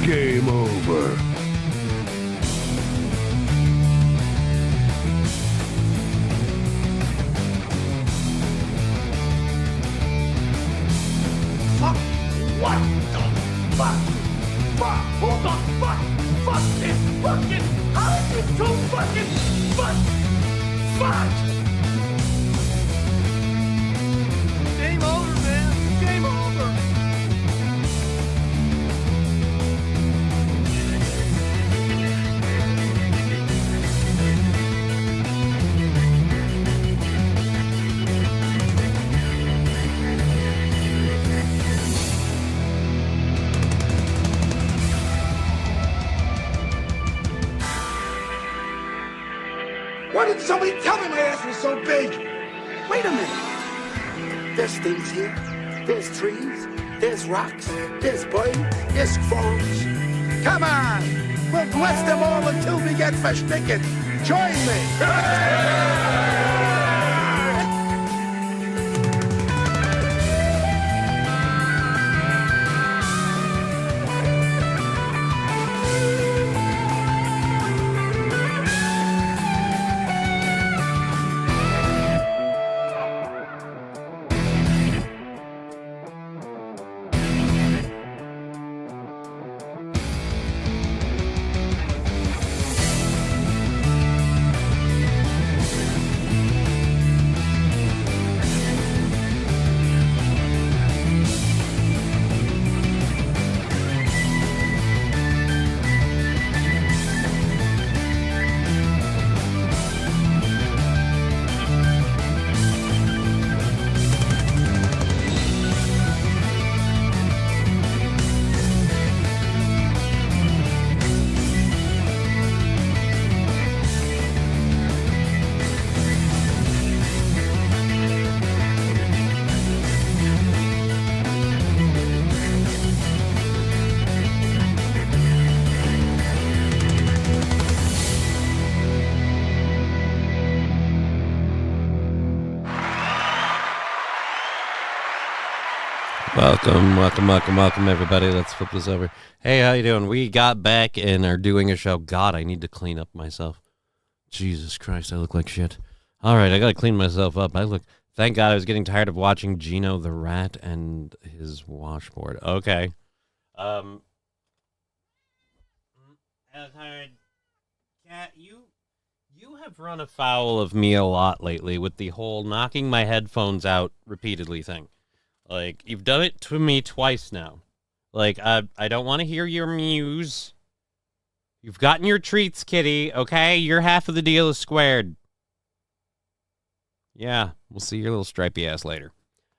Game over. Fuck! What the fuck? Fuck! Who the fuck? Fuck this fucking... How is it so fucking... Fuck! Fuck! Game over, man. Game over. Why didn't somebody tell me my ass was so big? Wait a minute. There's things here. There's trees. There's rocks. There's birds. There's frogs. Come on. We'll bless them all until we get versticken. Join me. Welcome, everybody. Let's flip this over. Hey, how you doing? We got back and are doing a show. God, I need to clean up myself. Jesus Christ, I look like shit. All right, I got to clean myself up. Thank God I was getting tired of watching Gino the Rat and his washboard. Okay. Cat, you have run afoul of me a lot lately with the whole knocking my headphones out repeatedly thing. Like, you've done it to me twice now. Like, I don't want to hear your mews. You've gotten your treats, kitty, okay? Your half of the deal is squared. Yeah, we'll see your little stripy ass later.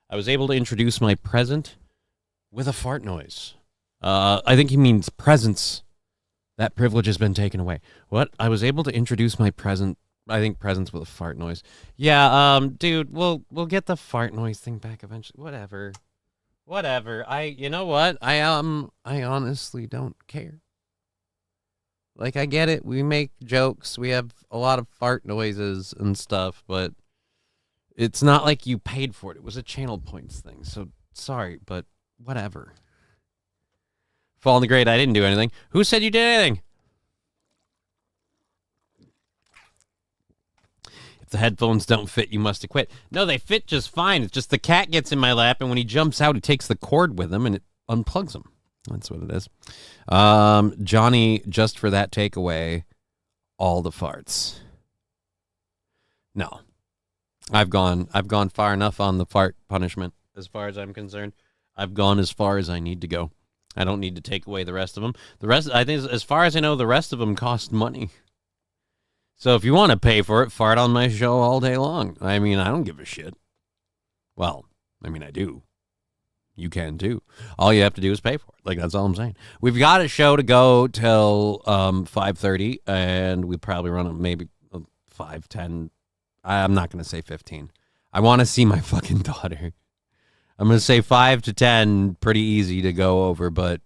I was able to introduce my present with a fart noise. I think he means presents. That privilege has been taken away. What? I was able to introduce my present... I think presents with a fart noise. Yeah, dude, we'll get the fart noise thing back eventually. Whatever. You know what? I honestly don't care. Like, I get it. We make jokes. We have a lot of fart noises and stuff, but it's not like you paid for it. It was a channel points thing. So sorry, but whatever. Fall in the grade. I didn't do anything. Who said you did anything? The headphones don't fit, you must have quit. No, they fit just fine. It's just the cat gets in my lap, and when he jumps out, he takes the cord with him, and it unplugs him. That's what it is. Johnny, just for that takeaway, all the farts. No. I've gone far enough on the fart punishment, as far as I'm concerned. I've gone as far as I need to go. I don't need to take away the rest of them. The rest, I think, as far as I know, the rest of them cost money. So if you want to pay for it, fart on my show all day long. I mean, I don't give a shit. Well, I mean, I do. You can too. All you have to do is pay for it. Like, that's all I'm saying. We've got a show to go till 5:30, and we probably run it maybe 5:10. I'm not going to say 15. I want to see my fucking daughter. I'm going to say 5 to 10, pretty easy to go over, but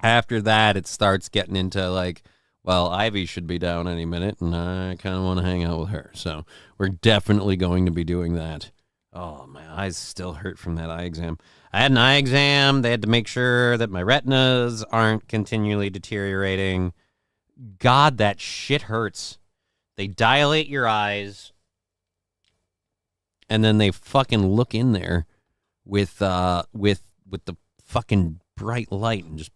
after that, it starts getting into like, well, Ivy should be down any minute, and I kind of want to hang out with her. So we're definitely going to be doing that. Oh, my eyes still hurt from that eye exam. I had an eye exam. They had to make sure that my retinas aren't continually deteriorating. God, that shit hurts. They dilate your eyes, and then they fucking look in there with the fucking bright light and just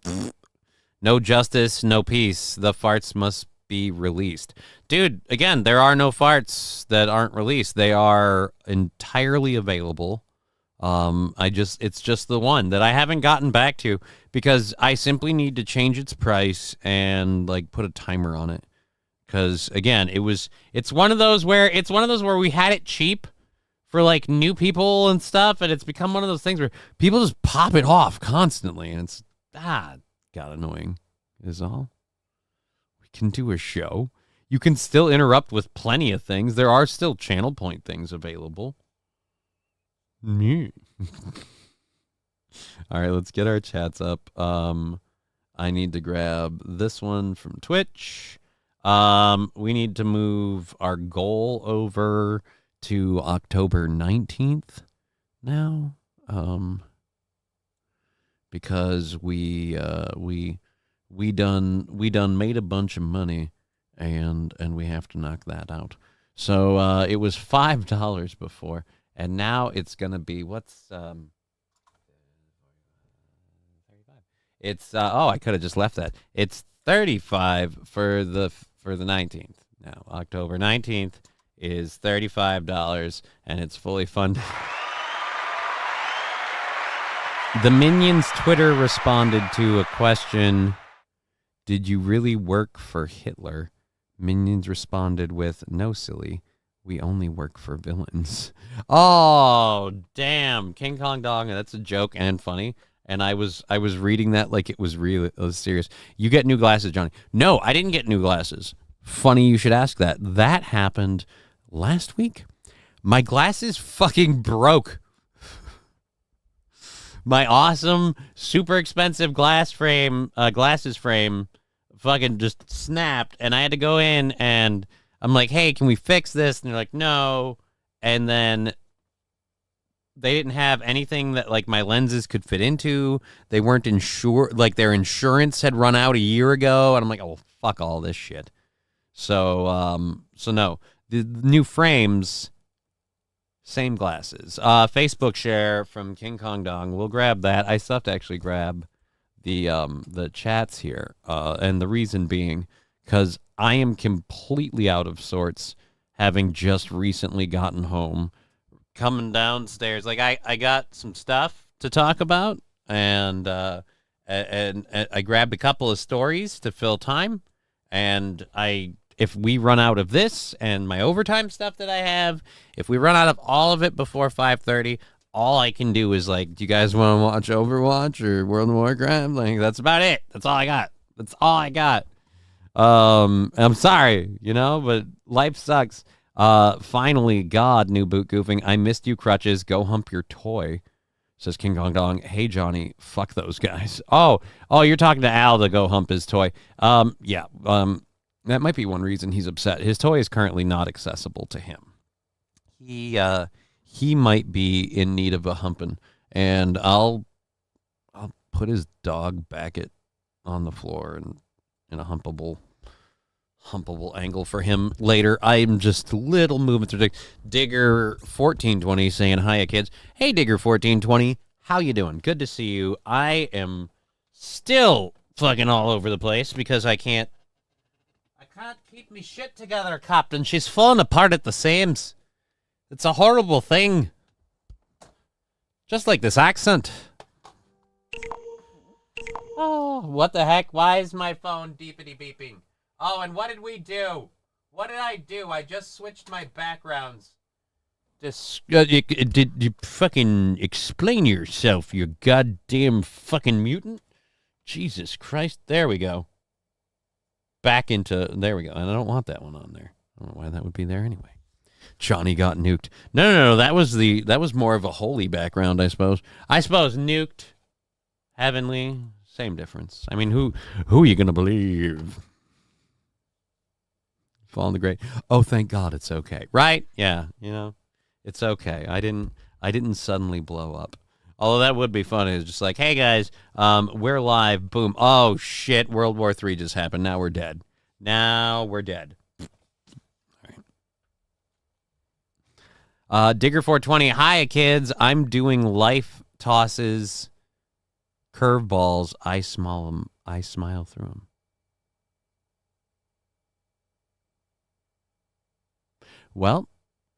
no justice, no peace. The farts must be released. Dude, again, there are no farts that aren't released. They are entirely available. It's just the one that I haven't gotten back to because I simply need to change its price and like put a timer on it. Cause again, it's one of those where we had it cheap for like new people and stuff. And it's become one of those things where people just pop it off constantly. And it's, got annoying is all. We can do a show. You can still interrupt with plenty of things. There are still channel point things available. Me. All right, let's get our chats up. I need to grab this one from Twitch. We need to move our goal over to October 19th now. Because we done made a bunch of money and we have to knock that out. So it was $5 before. And now it's gonna be what's 35. It's I could have just left that. It's 35 for the 19th. Now October 19th is $35 and it's fully funded. The Minions Twitter responded to a question, did you really work for Hitler? Minions responded with, no, silly. We only work for villains. Oh, damn. King Kong Dog, that's a joke and funny. And I was reading that like it was serious. You get new glasses, Johnny. No, I didn't get new glasses. Funny you should ask that. That happened last week. My glasses fucking broke. My awesome, super expensive glasses frame fucking just snapped. And I had to go in and I'm like, hey, can we fix this? And they're like, no. And then they didn't have anything that like my lenses could fit into. They weren't insured. Like their insurance had run out a year ago. And I'm like, oh, fuck all this shit. So no, the new frames, same glasses. Facebook share from King Kong Dong. We'll grab that. I still have to actually grab the chats here. And the reason being, because I am completely out of sorts, having just recently gotten home, coming downstairs. Like I got some stuff to talk about, and I grabbed a couple of stories to fill time. And if we run out of this and my overtime stuff that I have, if we run out of all of it before 5:30, all I can do is like, do you guys want to watch Overwatch or World of Warcraft? Like that's about it. That's all I got. That's all I got. I'm sorry, but life sucks. Finally, God, new boot goofing. I missed you, Crutches. Go hump your toy, says King Kong Dong. Hey, Johnny, fuck those guys. Oh, you're talking to Al to go hump his toy. Yeah. That might be one reason he's upset. His toy is currently not accessible to him. He might be in need of a humping, and I'll put his dog back on the floor and in a humpable angle for him later. I'm just a little moving through Digger 1420 saying hiya kids. Hey Digger 1420, how you doing? Good to see you. I am still fucking all over the place because I can't keep me shit together, Captain. She's falling apart at the seams. It's a horrible thing. Just like this accent. Oh, what the heck? Why is my phone beepity beeping? Oh, and what did we do? What did I do? I just switched my backgrounds. Did you fucking explain yourself, you goddamn fucking mutant? Jesus Christ. There we go. There we go. And I don't want that one on there. I don't know why that would be there anyway. Johnny got nuked. No. That was more of a holy background, I suppose. Nuked, heavenly, same difference. I mean, who are you gonna believe? Fall in the grave. Oh, thank God, it's okay. Right? Yeah. It's okay. I didn't suddenly blow up. Although that would be funny. It's just like, hey guys, we're live. Boom. Oh shit, World War III just happened. Now we're dead. Now we're dead. All right. Digger420. Hi, kids. I'm doing life tosses, curveballs. I smile through them. Well,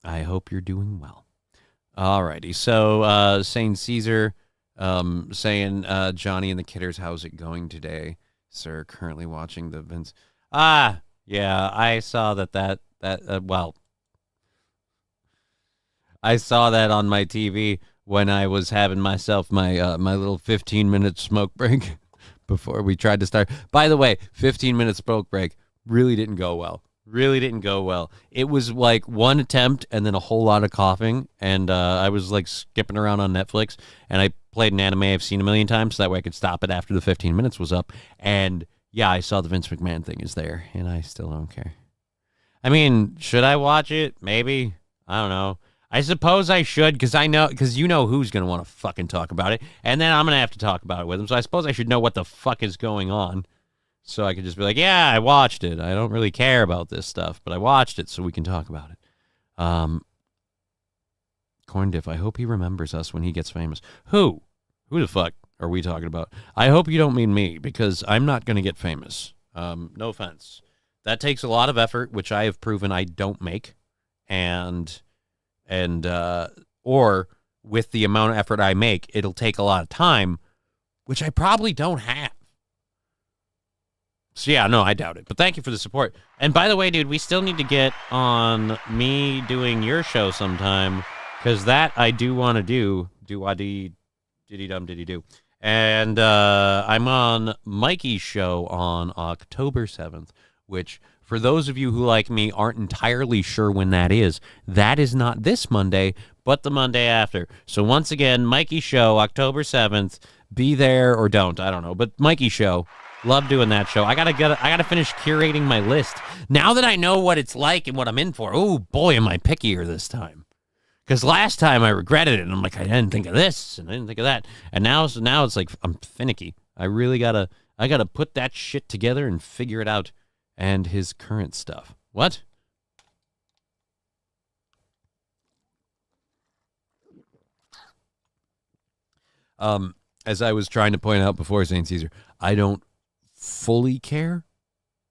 I hope you're doing well. Alrighty. So, Saint Caesar saying, Johnny and the Kidders, how's it going today, sir? Currently watching the Vince. Yeah, I saw well, I saw that on my TV when I was having myself my little 15-minute smoke break before we tried to start. By the way, 15-minute smoke break really didn't go well. It was like one attempt and then a whole lot of coughing, and I was like skipping around on Netflix, and I played an anime I've seen a million times so that way I could stop it after the 15 minutes was up. And yeah, I saw the Vince McMahon thing is there, and I still don't care. I mean, should I watch it? Maybe. I don't know. I suppose I should, because you know who's going to want to fucking talk about it, and then I'm going to have to talk about it with him, so I suppose I should know what the fuck is going on. So I could just be like, yeah, I watched it. I don't really care about this stuff, but I watched it so we can talk about it. Corn Diff, I hope he remembers us when he gets famous. Who? Who the fuck are we talking about? I hope you don't mean me, because I'm not going to get famous. No offense. That takes a lot of effort, which I have proven I don't make. Or with the amount of effort I make, it'll take a lot of time, which I probably don't have. So yeah, no, I doubt it. But thank you for the support. And by the way, dude, we still need to get on me doing your show sometime, because that I do want to do. Diddy-dum-diddy-do. And I'm on Mikey's show on October 7th, which, for those of you who, like me, aren't entirely sure when that is not this Monday, but the Monday after. So once again, Mikey's show, October 7th. Be there or don't, I don't know. But Mikey's show. Love doing that show. I gotta finish curating my list. Now that I know what it's like and what I'm in for, oh boy, am I pickier this time. Because last time I regretted it, and I'm like, I didn't think of this, and I didn't think of that. And now it's like, I'm finicky. I really gotta put that shit together and figure it out. And his current stuff. What? As I was trying to point out before, St. Caesar, I don't fully care.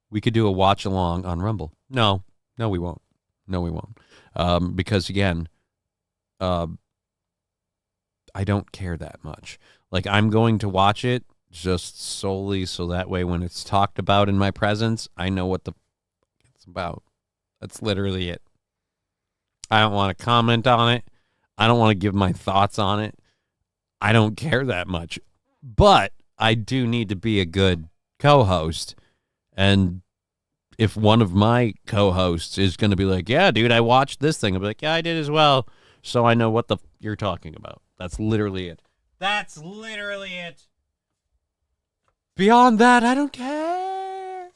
We could do a watch along on Rumble. No, we won't. Because again, I don't care that much. Like, I'm going to watch it just solely so that way when it's talked about in my presence, I know what the fuck it's about. That's literally it. I don't want to comment on it. I don't want to give my thoughts on it. I don't care that much. But I do need to be a good co-host. And if one of my co-hosts is going to be like, yeah, dude, I watched this thing, I'll be like, yeah, I did as well. So I know what the you're talking about. That's literally it. That's literally it. Beyond that, I don't care.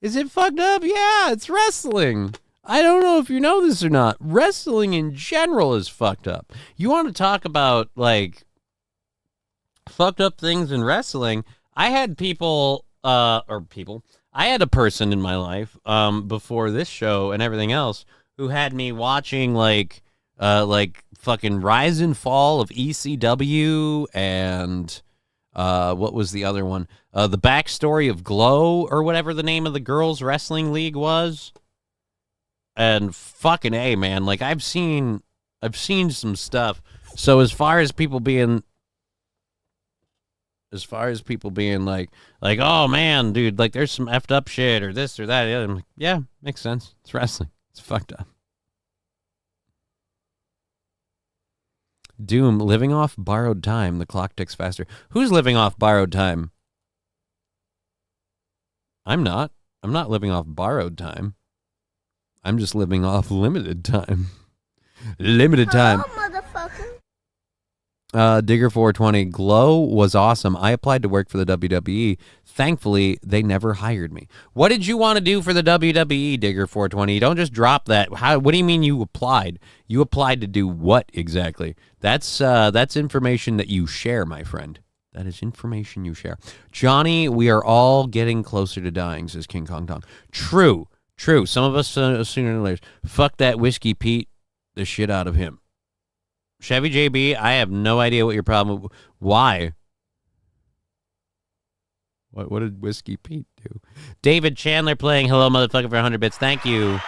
Is it fucked up? Yeah, it's wrestling. I don't know if you know this or not. Wrestling in general is fucked up. You want to talk about, like, fucked up things in wrestling? I had I had a person in my life before this show and everything else who had me watching, like fucking Rise and Fall of ECW and what was the other one? The backstory of Glow or whatever the name of the girls' wrestling league was. And fucking A, man, like I've seen some stuff. So as far as people being like, oh man, dude, like there's some effed up shit or this or that. I'm like, yeah, makes sense. It's wrestling. It's fucked up. Doom, living off borrowed time. The clock ticks faster. Who's living off borrowed time? I'm not. I'm not living off borrowed time. I'm just living off limited time. Limited time. Hello, motherfucker. Digger420, Glow was awesome. I applied to work for the WWE. Thankfully, they never hired me. What did you want to do for the WWE, Digger420? Don't just drop that. What do you mean you applied? You applied to do what exactly? That's information that you share, my friend. That is information you share. Johnny, we are all getting closer to dying, says King Kong Dong. True. Some of us sooner than later. Fuck that Whiskey Pete, the shit out of him. Chevy JB, I have no idea what your problem. Why? What did Whiskey Pete do? David Chandler playing Hello Motherfucker for 100 bits. Thank you.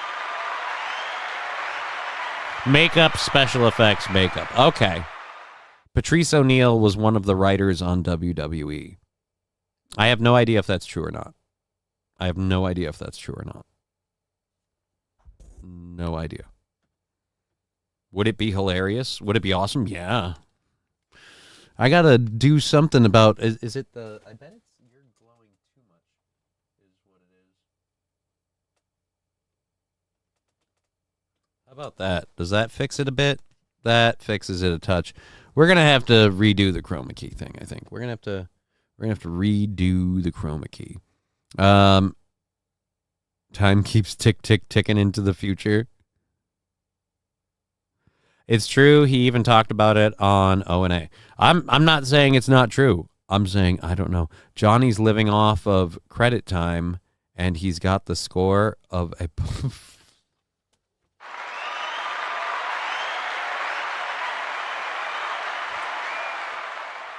Makeup, special effects, makeup. Okay. Patrice O'Neal was one of the writers on WWE. I have no idea if that's true or not. No idea. Would it be hilarious? Would it be awesome? Yeah. I got to do something about... Is it the... I bet it's... You're glowing too much is what it is. How about that? Does that fix it a bit? That fixes it a touch. We're going to have to redo the chroma key thing, I think. We're going to have to redo the chroma key. Time keeps ticking into the future. It's true. He even talked about it on O&A. I'm not saying it's not true. I'm saying I don't know. Johnny's living off of credit time, and he's got the score of a...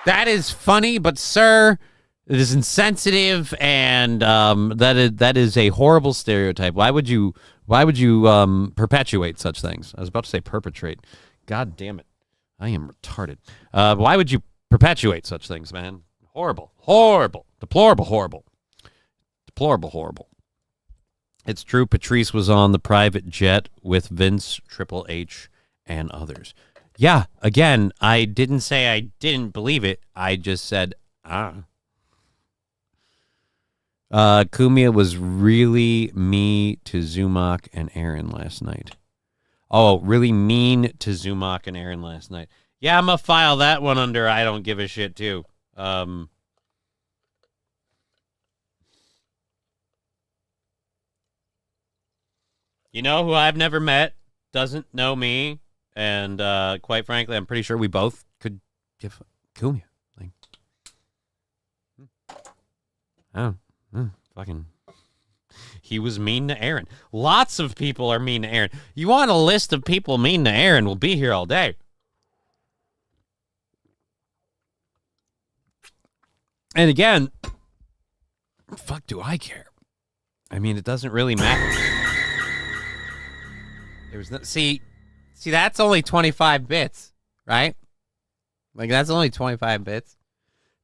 That is funny, but sir, it is insensitive, and that is a horrible stereotype. Why would you perpetuate such things? I was about to say perpetrate. God damn it. I am retarded. Why would you perpetuate such things, man? Horrible. Deplorable, horrible. It's true Patrice was on the private jet with Vince, Triple H, and others. Yeah, again, I didn't say I didn't believe it. I just said, Kumia was really me to Zumach and Aaron last night. Oh, really mean to Zumach and Aaron last night. Yeah, I'm going to file that one under I don't give a shit, too. You know who I've never met, doesn't know me, and quite frankly, I'm pretty sure we both could give Kumia. Like, fucking... He was mean to Aaron. Lots of people are mean to Aaron. You want a list of people mean to Aaron? We'll be here all day. And again, fuck do I care? I mean, it doesn't really matter. There's no, see, that's only 25 bits, right? Like, that's only 25 bits.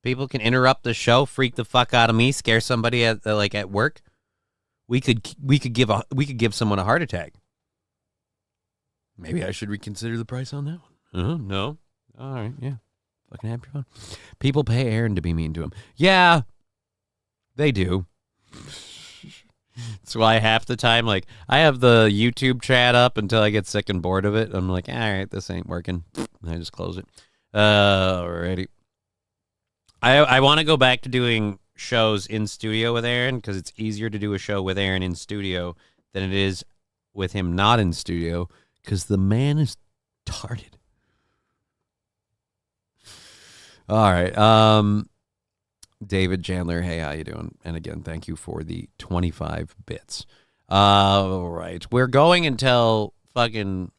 People can interrupt the show, freak the fuck out of me, scare somebody at work. We could give someone a heart attack. Maybe I should reconsider the price on that one. No. All right, yeah. Fucking have your fun. People pay Aaron to be mean to him. Yeah, they do. That's why half the time, like, I have the YouTube chat up until I get sick and bored of it. I'm like, all right, this ain't working. And I just close it. Alrighty. I want to go back to doing shows in studio with Aaron because it's easier to do a show with Aaron in studio than it is with him not in studio because the man is retarded. All right. David Chandler, hey, how you doing? And again, thank you for the 25 bits. All right. We're going until fucking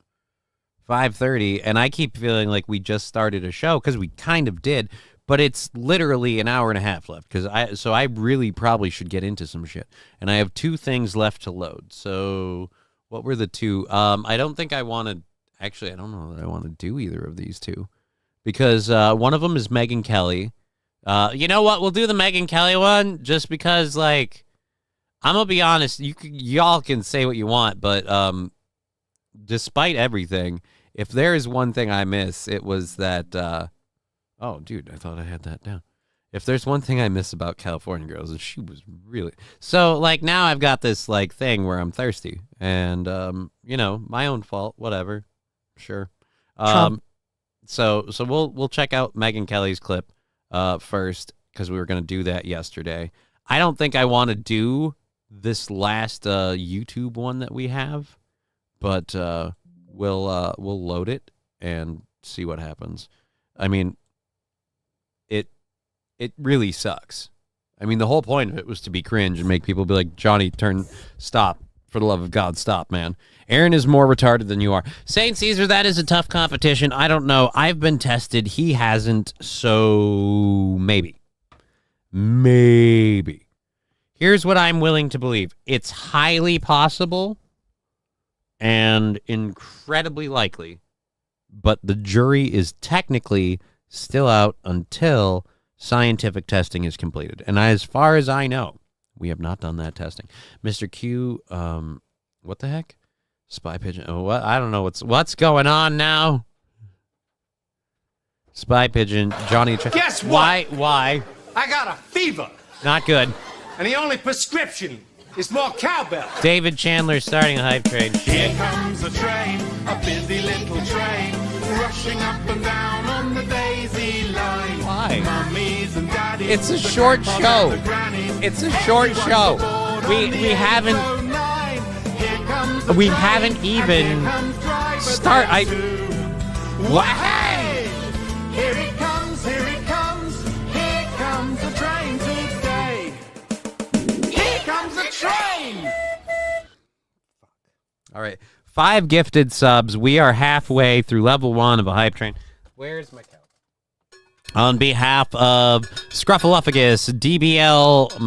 5:30, and I keep feeling like we just started a show because we kind of did. But it's literally an hour and a half left so I really probably should get into some shit. And I have 2 things left to load. So what were the 2? I don't think I want to... Actually, I don't know that I want to do either of these 2. Because one of them is Megyn Kelly. You know what? We'll do the Megyn Kelly one just because, like, I'm going to be honest. Y'all can say what you want, but despite everything, if there is one thing I miss, it was that... Oh, dude, I thought I had that down. If there's one thing I miss about California Girls, is she was really... So, like, now I've got this, like, thing where I'm thirsty. And, you know, my own fault, whatever. Sure. Trump. So we'll check out Megyn Kelly's clip first, because we were going to do that yesterday. I don't think I want to do this last YouTube one that we have, but we'll load it and see what happens. I mean, it really sucks. I mean, the whole point of it was to be cringe and make people be like, Johnny, stop. For the love of God, stop, man. Aaron is more retarded than you are. Saint Caesar, that is a tough competition. I don't know. I've been tested. He hasn't, so maybe. Maybe. Here's what I'm willing to believe. It's highly possible and incredibly likely, but the jury is technically still out until scientific testing is completed. And as far as I know, we have not done that testing. Mr. Q, what the heck? Spy Pigeon. Oh, what? I don't know what's going on now. Spy Pigeon, Johnny. Guess what? Why? I got a fever, Not good. and the only prescription is more cowbell. David Chandler starting a hype train. Here comes a train, a busy little train, rushing up and down on the daisy line. Why? Mummies and daddies, It's a the short grandpas show. and the grannies. It's a short show. We haven't even start. What? Hey! Here it comes, here it comes, here comes the train today. Here comes the train! All right. 5 gifted subs. We are halfway through level 1 of a hype train. Where's my couch? On behalf of Scruffaluffagus, DBL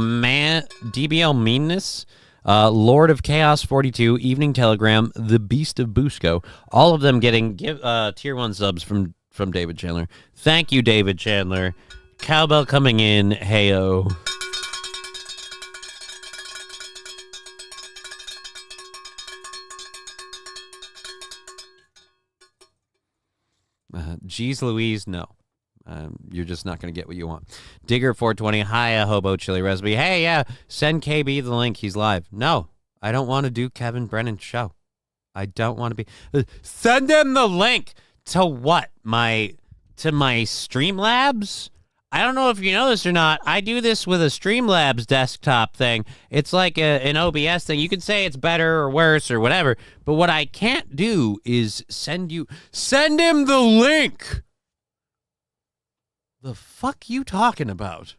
Meanness, Lord of Chaos 42, Evening Telegram, The Beast of Busco, all of them getting tier 1 subs from David Chandler. Thank you, David Chandler. Cowbell coming in. Heyo. Geez Louise, no. You're just not going to get what you want. Digger 420, hi, Hobo Chili Recipe. Hey, yeah, send KB the link. He's live. No, I don't want to do Kevin Brennan's show. I don't want to be. Send him the link to what? To my Streamlabs? I don't know if you know this or not. I do this with a Streamlabs desktop thing. It's like an OBS thing. You could say it's better or worse or whatever, but what I can't do is send him the link. The fuck you talking about?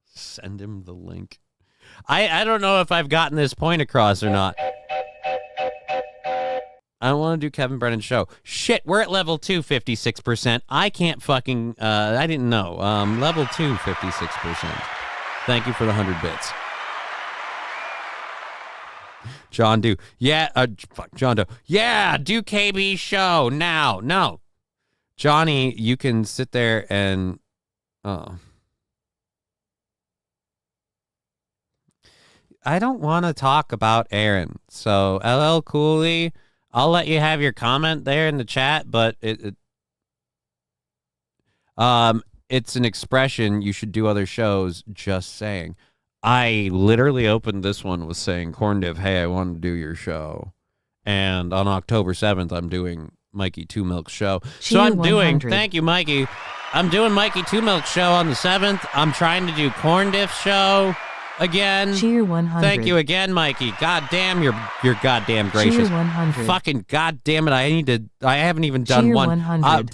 Send him the link. I don't know if I've gotten this point across or not. I don't want to do Kevin Brennan's show. Shit, we're at level 2, 56%. I can't fucking, I didn't know. Level 2, 56%. Thank you for the 100 bits. John Doe. Yeah, John Doe. Yeah, do KB show now. No. Johnny, you can sit there and, I don't want to talk about Aaron. So, LL Cooley, I'll let you have your comment there in the chat, but it's an expression. You should do other shows. Just saying. I literally opened this one with saying, Corndiv, hey, I want to do your show. And on October 7th, I'm doing Mikey Two Milk's show. So I'm doing, thank you, Mikey. I'm doing Mikey Two Milk's show on the 7th. I'm trying to do Corndiff's show again. Cheer 100. Thank you again, Mikey. God damn, you're goddamn gracious. Cheer 100. Fucking goddamn it, I haven't even done Cheer one. 100.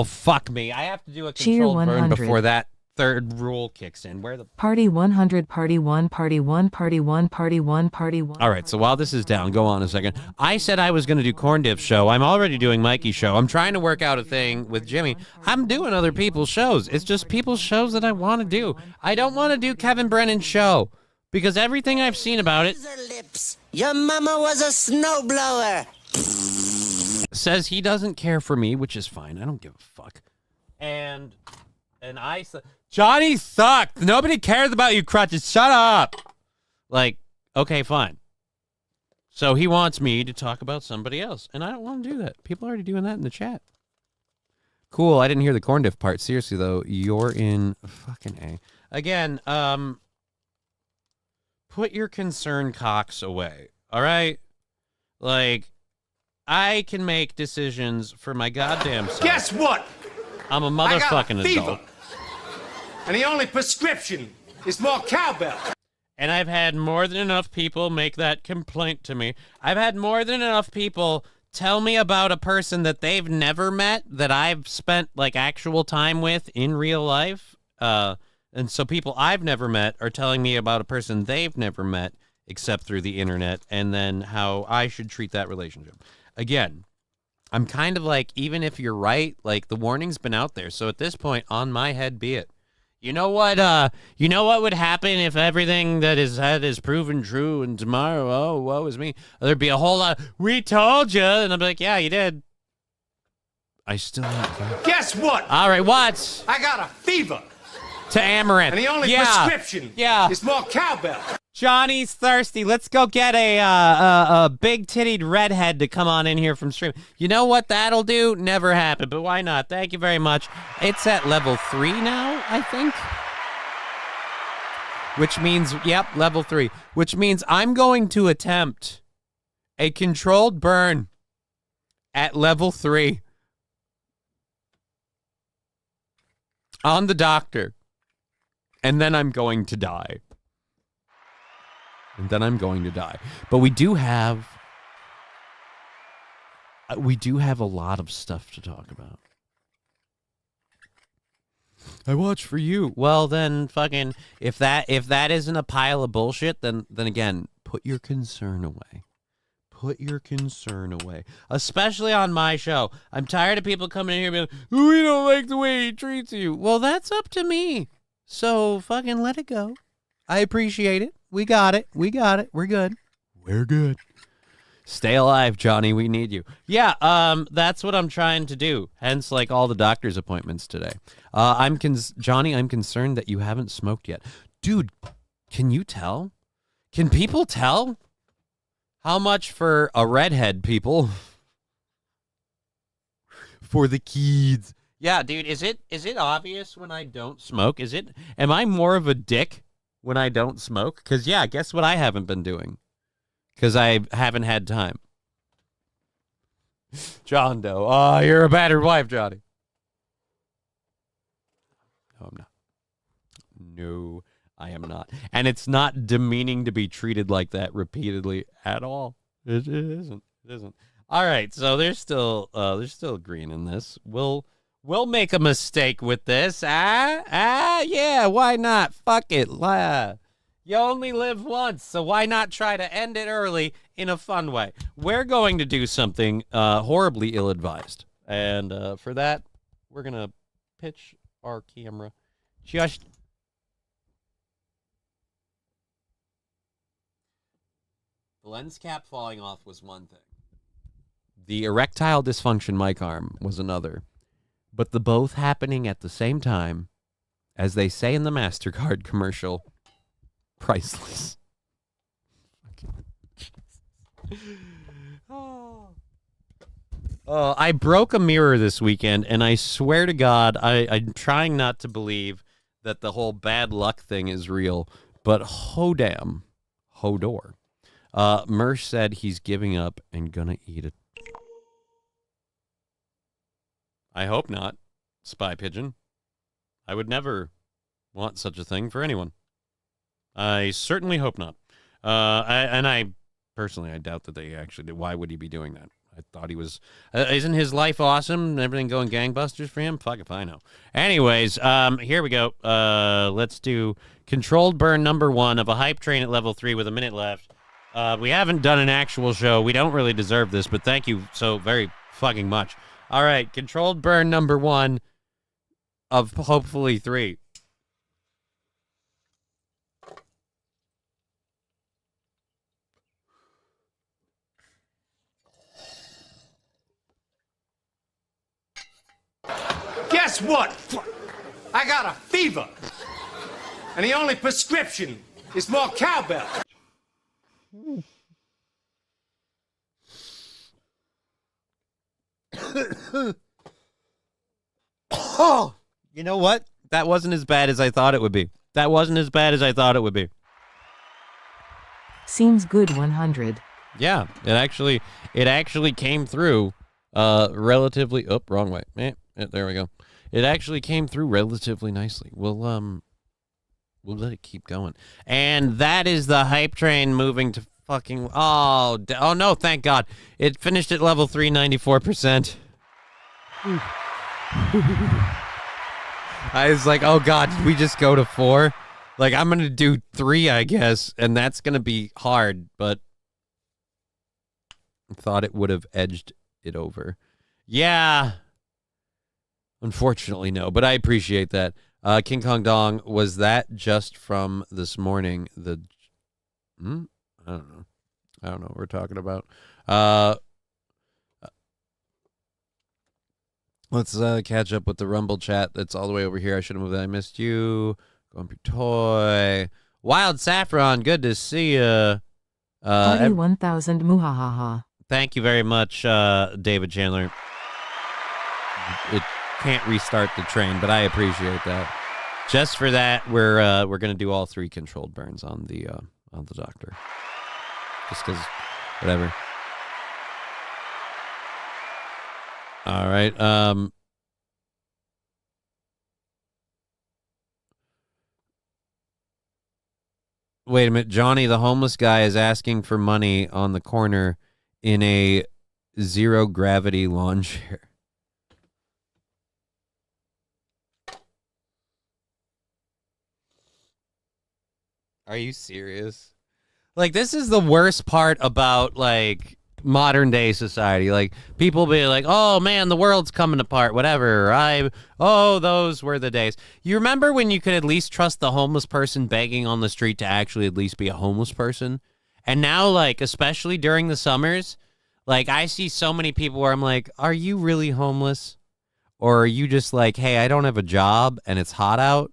Fuck me. I have to do a Cheer controlled burn 100. before that third rule kicks in. Where the Party 100, party 1, party 1, party 1, party 1, party 1. All right, so while this is down, go on a second. I said I was going to do Corndiv's show. I'm already doing Mikey's show. I'm trying to work out a thing with Jimmy. I'm doing other people's shows. It's just people's shows that I want to do. I don't want to do Kevin Brennan's show because everything I've seen about it Lips. Your mama was a snowblower. says he doesn't care for me, which is fine. I don't give a fuck. And Johnny sucked. Nobody cares about you, Crutches. Shut up. Like, okay, fine. So he wants me to talk about somebody else, and I don't want to do that. People are already doing that in the chat. Cool. I didn't hear the corn diff part. Seriously, though, you're in fucking A. Again, put your concern cocks away, all right? Like, I can make decisions for my goddamn self. Guess what? I'm a I got motherfucking a fever. adult. And the only prescription is more cowbell. And I've had more than enough people make that complaint to me. I've had more than enough people tell me about a person that they've never met that I've spent like actual time with in real life. And so people I've never met are telling me about a person they've never met except through the internet, and then how I should treat that relationship. Again, I'm kind of like, even if you're right, like the warning's been out there. So at this point, on my head be it. You know what would happen if everything that is said is proven true and tomorrow, oh, woe is me. There'd be a whole lot, we told you. And I'm like, yeah, you did. I still don't. Guess what? All right, what? I got a fever. To Amaranth. And the only prescription is more cowbell. Johnny's thirsty. Let's go get a big-tittied redhead to come on in here from stream. You know what that'll do? Never happen, but why not? Thank you very much. It's at level 3 now, I think. Which means, yep, level 3. Which means I'm going to attempt a controlled burn at level 3 on the doctor. And then I'm going to die. But we do have a lot of stuff to talk about. I watch for you. Well, then fucking if that isn't a pile of bullshit, then again, put your concern away. Put your concern away. Especially on my show. I'm tired of people coming in here being like, we don't like the way he treats you. Well, that's up to me. So fucking let it go. I appreciate it. We got it. We're good. We're good. Stay alive, Johnny. We need you. Yeah, that's what I'm trying to do. Hence, like, all the doctor's appointments today. Johnny, I'm concerned that you haven't smoked yet. Dude, can you tell? Can people tell? How much for a redhead, people? For the kids. Yeah, dude, is it obvious when I don't smoke? Am I more of a dick when I don't smoke? Because, yeah, guess what I haven't been doing? Because I haven't had time. John Doe. Oh, you're a battered wife, Johnny. No, I'm not. No, I am not. And it's not demeaning to be treated like that repeatedly at all. It isn't. It isn't. All right, so there's still green in this. We'll make a mistake with this. Yeah, why not? Fuck it. You only live once, so why not try to end it early in a fun way? We're going to do something horribly ill-advised. And for that, we're going to pitch our camera just... The lens cap falling off was one thing. The erectile dysfunction mic arm was another. But the both happening at the same time, as they say in the MasterCard commercial, priceless. I broke a mirror this weekend, and I swear to God, I'm trying not to believe that the whole bad luck thing is real, but ho-damn, ho-door. Mersh said he's giving up and gonna eat it. I hope not, Spy Pigeon. I would never want such a thing for anyone. I certainly hope not. I personally, I doubt that they actually did. Why would he be doing that? I thought he was... isn't his life awesome? Everything going gangbusters for him? Fuck if I know. Anyways, here we go. Let's do controlled burn number 1 of a hype train at level 3 with a minute left. We haven't done an actual show. We don't really deserve this, but thank you so very fucking much. All right, controlled burn number 1 of hopefully 3. Guess what? I got a fever. And the only prescription is more cowbell. Oh, you know what? That wasn't as bad as I thought it would be. Seems good 100. Yeah, it actually came through relatively wrong way. There we go. It actually came through relatively nicely. We'll let it keep going. And that is the hype train moving to fucking oh no, thank God. It finished at level 394%. I was like, "Oh God, did we just go to 4?" Like I'm going to do 3, I guess, and that's going to be hard, but thought it would have edged it over. Yeah. Unfortunately, no, but I appreciate that. King Kong Dong, was that just from this morning? I don't know. I don't know what we're talking about. Let's catch up with the Rumble chat that's all the way over here. I should have moved that. I missed you. Grumpy Toy. Wild Saffron, good to see you. Party 1000 muhahaha. Thank you very much, David Chandler. It can't restart the train, but I appreciate that. Just for that, we're gonna do all 3 controlled burns on the doctor. Just because, whatever. All right. Wait a minute. Johnny, the homeless guy, is asking for money on the corner in a 0 gravity lawn chair. Are you serious? Like, this is the worst part about, like, modern day society. Like, people be like, oh, man, the world's coming apart, whatever. Those were the days. You remember when you could at least trust the homeless person begging on the street to actually at least be a homeless person? And now, like, especially during the summers, like, I see so many people where I'm like, are you really homeless? Or are you just like, hey, I don't have a job and it's hot out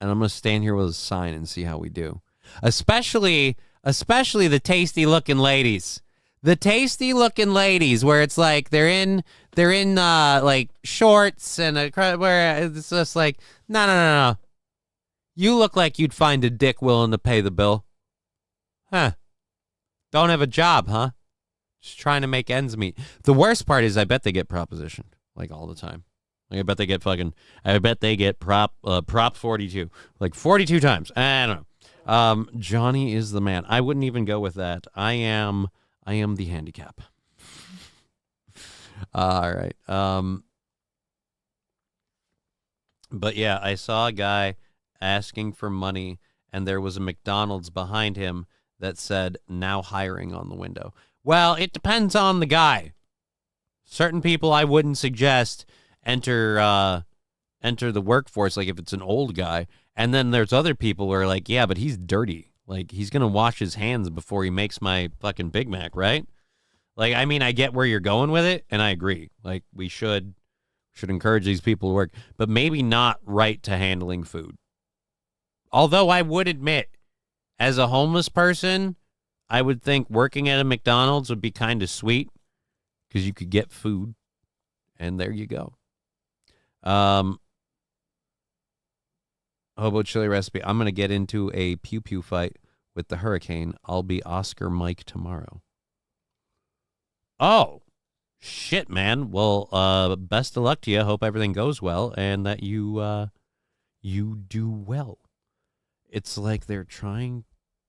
and I'm going to stand here with a sign and see how we do? Especially the tasty looking ladies. The tasty looking ladies where it's like they're in like shorts and where it's just like, no. You look like you'd find a dick willing to pay the bill. Huh. Don't have a job, huh? Just trying to make ends meet. The worst part is I bet they get propositioned like all the time. Like, I bet they get prop 42 like 42 times. I don't know. Johnny is the man. I wouldn't even go with that. I am the handicap. All right. But yeah, I saw a guy asking for money and there was a McDonald's behind him that said now hiring on the window. Well, it depends on the guy. Certain people I wouldn't suggest enter the workforce, like if it's an old guy. And then there's other people who are like, yeah, but he's dirty. Like, he's going to wash his hands before he makes my fucking Big Mac, right? Like, I mean, I get where you're going with it, and I agree. Like, we should encourage these people to work, but maybe not right to handling food. Although I would admit, as a homeless person, I would think working at a McDonald's would be kind of sweet because you could get food, and there you go. Hobo chili recipe. I'm going to get into a pew-pew fight with the hurricane. I'll be Oscar Mike tomorrow. Oh, shit, man. Well, best of luck to you. Hope everything goes well and that you do well. It's like they're trying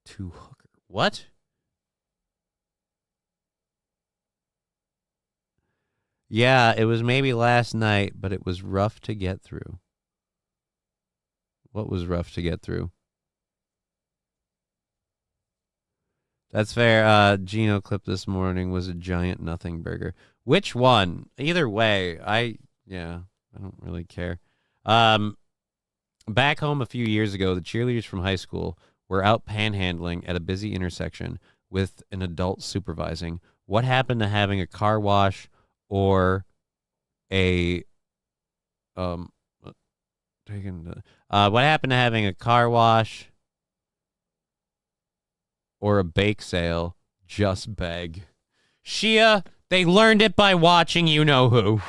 to hook her. What? Yeah, it was maybe last night, but it was rough to get through. What was rough to get through? That's fair. Gino clip this morning was a giant nothing burger. Which one? Either way, I don't really care. Back home a few years ago, the cheerleaders from high school were out panhandling at a busy intersection with an adult supervising. What happened to having a car wash or a what happened to having a car wash or a bake sale? Just beg. Shia, they learned it by watching you know who.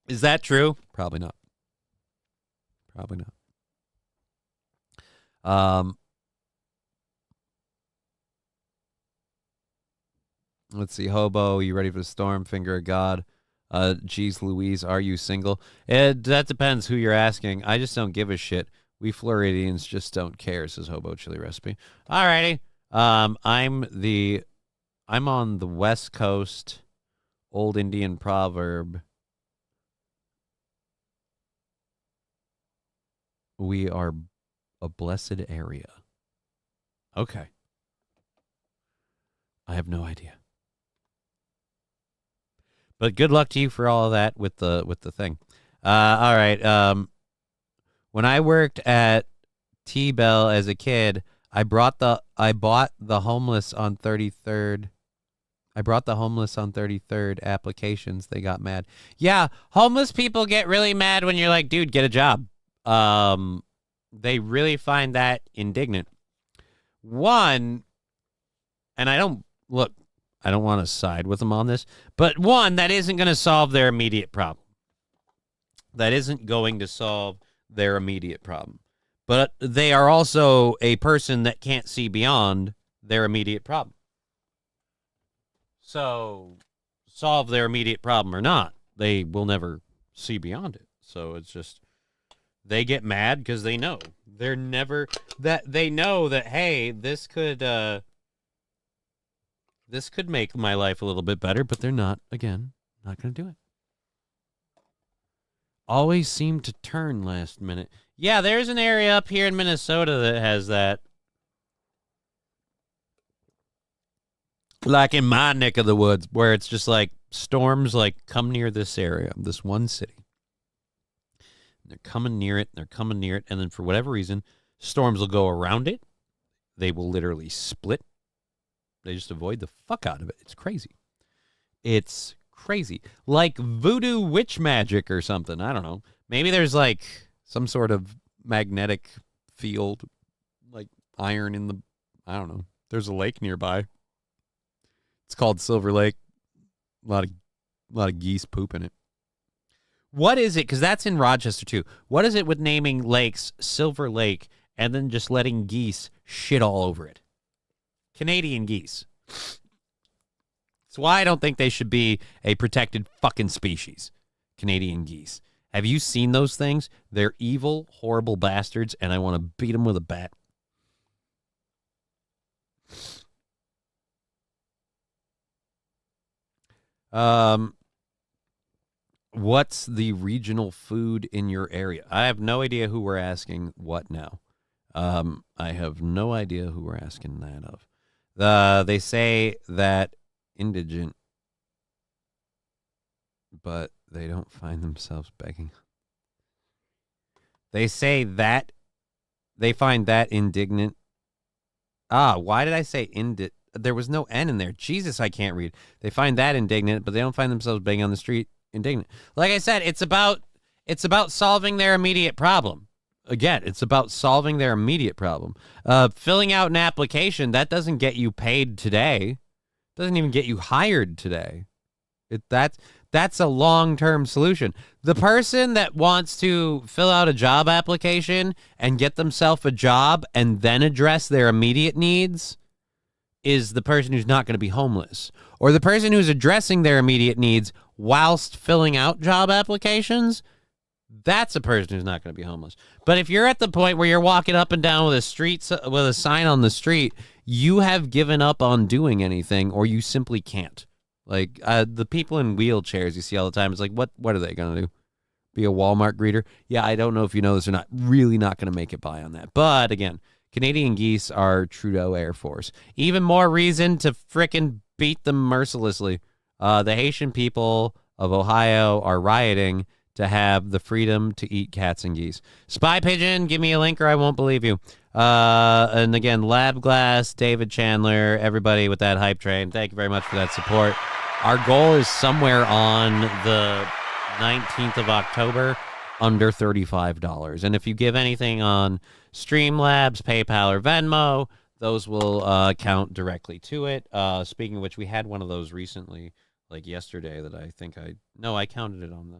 Is that true? Probably not. Probably not. Let's see. Hobo, you ready for the storm? Finger of God. Geez Louise, are you single? That depends who you're asking. I just don't give a shit. We Floridians just don't care, says Hobo Chili Recipe. Alrighty. I'm on the West Coast. Old Indian proverb. We are a blessed area. Okay. I have no idea. But good luck to you for all of that with the thing. All right. When I worked at T-Bell as a kid, I bought the homeless on 33rd. I brought the homeless on 33rd applications. They got mad. Yeah, homeless people get really mad when you're like, dude, get a job. They really find that indignant. One, and I don't want to side with them on this, but one, that isn't going to solve their immediate problem. That isn't going to solve their immediate problem. But they are also a person that can't see beyond their immediate problem. So, solve their immediate problem or not, they will never see beyond it. So it's just, they get mad because they know. They know that, hey, this could make my life a little bit better, but they're not going to do it. Always seem to turn last minute. Yeah, there's an area up here in Minnesota that has that. Like in my neck of the woods, where it's just like storms like come near this area, this one city. They're coming near it, and then for whatever reason, storms will go around it. They will literally split. They just avoid the fuck out of it. It's crazy. It's crazy. Like voodoo witch magic or something. I don't know. Maybe there's like some sort of magnetic field, like iron in the, I don't know. There's a lake nearby. It's called Silver Lake. A lot of geese poop in it. What is it? Because that's in Rochester too. What is it with naming lakes Silver Lake and then just letting geese shit all over it? Canadian geese. That's why I don't think they should be a protected fucking species. Canadian geese. Have you seen those things? They're evil, horrible bastards, and I want to beat them with a bat. What's the regional food in your area? I have no idea who we're asking what now. I have no idea who we're asking that of. They say that indigent, but they don't find themselves begging. They say that they find that indignant. Why did I say indignant? There was no N in there. Jesus, I can't read. They find that indignant, but they don't find themselves begging on the street indignant. Like I said, it's about solving their immediate problem. Again, it's about solving their immediate problem. Filling out an application, that doesn't get you paid today. Doesn't even get you hired today. That's a long-term solution. The person that wants to fill out a job application and get themselves a job and then address their immediate needs is the person who's not going to be homeless. Or the person who's addressing their immediate needs whilst filling out job applications, that's a person who's not going to be homeless. But if you're at the point where you're walking up and down with a sign on the street, you have given up on doing anything, or you simply can't. Like the people in wheelchairs you see all the time, it's like, what are they going to do? Be a Walmart greeter? Yeah, I don't know if you know this or not. Really not going to make it by on that. But again, Canadian geese are Trudeau Air Force. Even more reason to frickin' beat them mercilessly. The Haitian people of Ohio are rioting to have the freedom to eat cats and geese. Spy Pigeon, give me a link or I won't believe you. And again, Lab Glass, David Chandler, everybody with that hype train, thank you very much for that support. Our goal is somewhere on the 19th of October, under $35. And if you give anything on Streamlabs, PayPal, or Venmo, those will count directly to it. Speaking of which, we had one of those recently, like yesterday, that I think I counted it on the,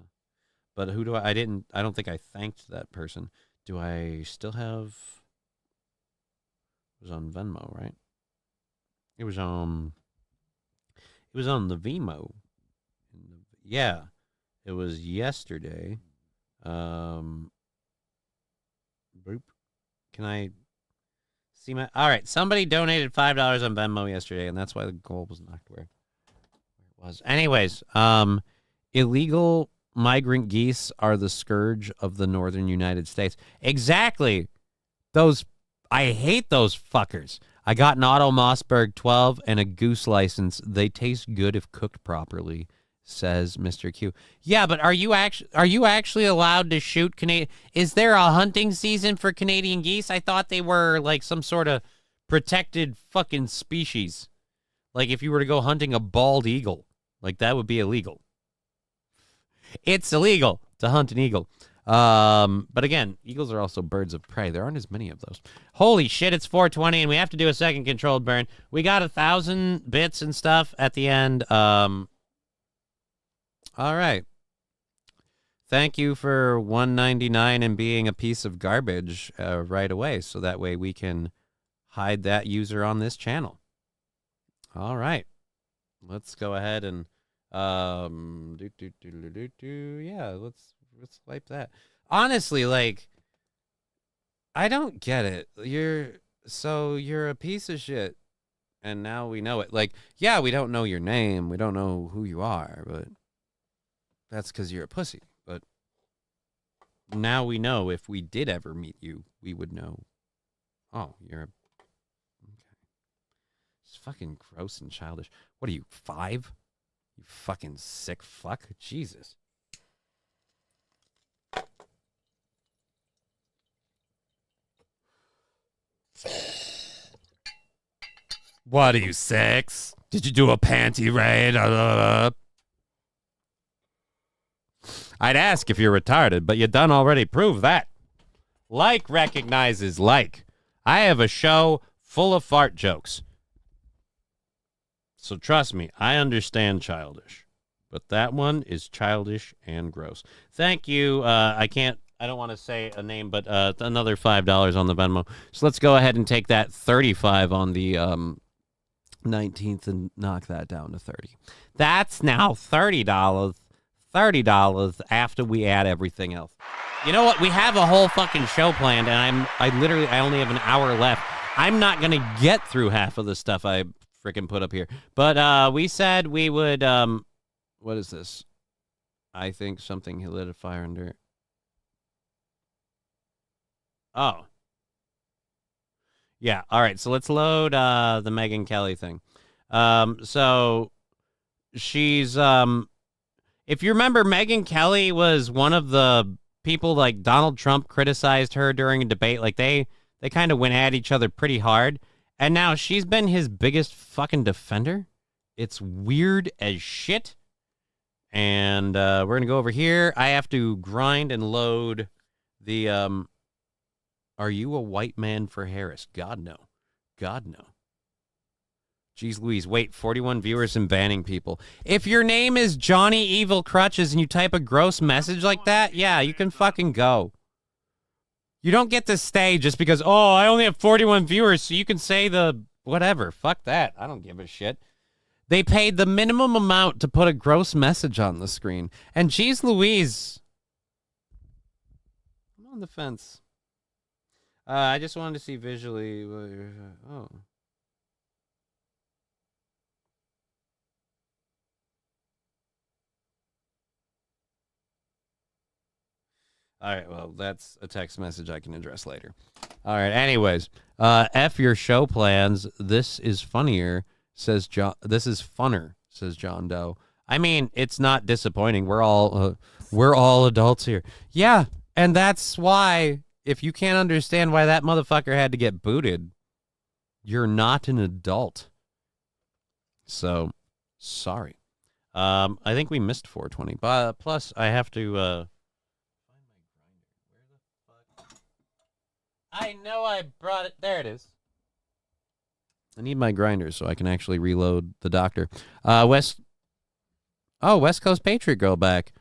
but I don't think I thanked that person. Do I still have was on Venmo, right? It was on the Vimo. Yeah. It was yesterday. Boop. Can I see my... All right. Somebody donated $5 on Venmo yesterday, and that's why the goal was knocked where it was. Anyways, illegal migrant geese are the scourge of the northern United States. Exactly. I hate those fuckers. I got an Otto Mossberg 12 and a goose license. They taste good if cooked properly, says Mr. Q. Yeah, but are you actually allowed to shoot Canadian? Is there a hunting season for Canadian geese? I thought they were like some sort of protected fucking species. Like if you were to go hunting a bald eagle, like that would be illegal. It's illegal to hunt an eagle. But again, eagles are also birds of prey. There aren't as many of those. Holy shit, it's 4:20 and we have to do a second controlled burn. We got 1,000 bits and stuff at the end. All right. Thank you for $1.99 and being a piece of garbage right away, so that way we can hide that user on this channel. All right. Let's go ahead and yeah, let's wipe that. Honestly, like, I don't get it. You're a piece of shit, and now we know it. Like, yeah, we don't know your name, we don't know who you are, but that's because you're a pussy. But now we know if we did ever meet you, we would know. Oh, you're a... Okay. It's fucking gross and childish. What are you, 5? You fucking sick fuck. Jesus. What are you, 6? Did you do a panty raid? I'd ask if you're retarded, but you done already proved that. Like recognizes like. I have a show full of fart jokes. So trust me, I understand childish. But that one is childish and gross. Thank you. I don't want to say a name, but another $5 on the Venmo. So let's go ahead and take that 35 on the 19th and knock that down to 30. That's now $30. $30 after we add everything else. You know what? We have a whole fucking show planned, and I only have an hour left. I'm not gonna get through half of the stuff I freaking put up here. But we said we would what is this? I think something lit a fire under. Oh. Yeah, all right. So let's load the Megyn Kelly thing. So she's if you remember, Megyn Kelly was one of the people like Donald Trump criticized her during a debate. Like they kind of went at each other pretty hard. And now she's been his biggest fucking defender. It's weird as shit. And we're going to go over here. I have to grind and load the, are you a white man for Harris? God, no. God, no. Jeez Louise, wait, 41 viewers and banning people. If your name is johnny-krutches and you type a gross message like that, yeah, you can fucking go. You don't get to stay just because, oh, I only have 41 viewers, so you can say the whatever. Fuck that. I don't give a shit. They paid the minimum amount to put a gross message on the screen. And geez Louise. I'm on the fence. I just wanted to see visually. Oh. All right, well, that's a text message I can address later. All right, anyways, F your show plans. This is funnier, says John. This is funner, says John Doe. I mean, it's not disappointing. We're all adults here. Yeah, and that's why, if you can't understand why that motherfucker had to get booted, you're not an adult. So, sorry. I think we missed 420. But plus, I have to... I know I brought it. There it is. I need my grinder so I can actually reload the doctor. West Coast Patriot Girl back.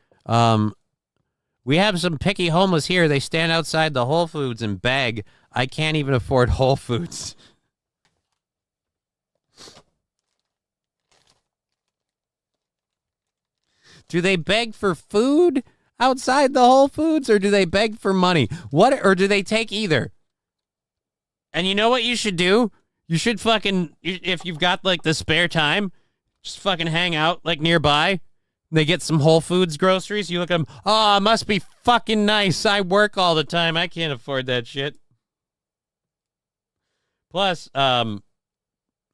We have some picky homeless here. They stand outside the Whole Foods and beg. I can't even afford Whole Foods. Do they beg for food outside the Whole Foods, or do they beg for money? Or do they take either? And you know what you should do? You should if you've got like the spare time, just fucking hang out like nearby. They get some Whole Foods groceries. You look at them. Oh, it must be fucking nice. I work all the time. I can't afford that shit. Plus,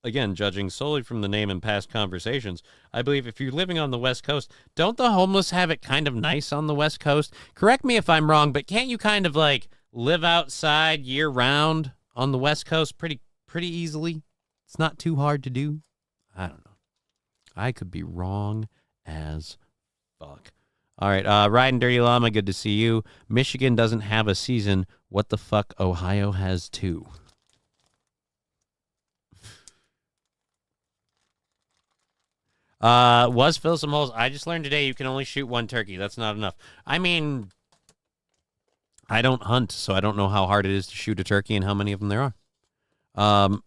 again, judging solely from the name and past conversations, I believe if you're living on the West Coast, don't the homeless have it kind of nice on the West Coast? Correct me if I'm wrong, but can't you kind of like live outside year round on the West Coast pretty easily? It's not too hard to do. I don't know. I could be wrong as fuck. All right, Riding Dirty Llama, good to see you. Michigan doesn't have a season. What the fuck? Ohio has two. Was fill some holes. I just learned today you can only shoot one turkey. That's not enough. I mean, I don't hunt, so I don't know how hard it is to shoot a turkey and how many of them there are.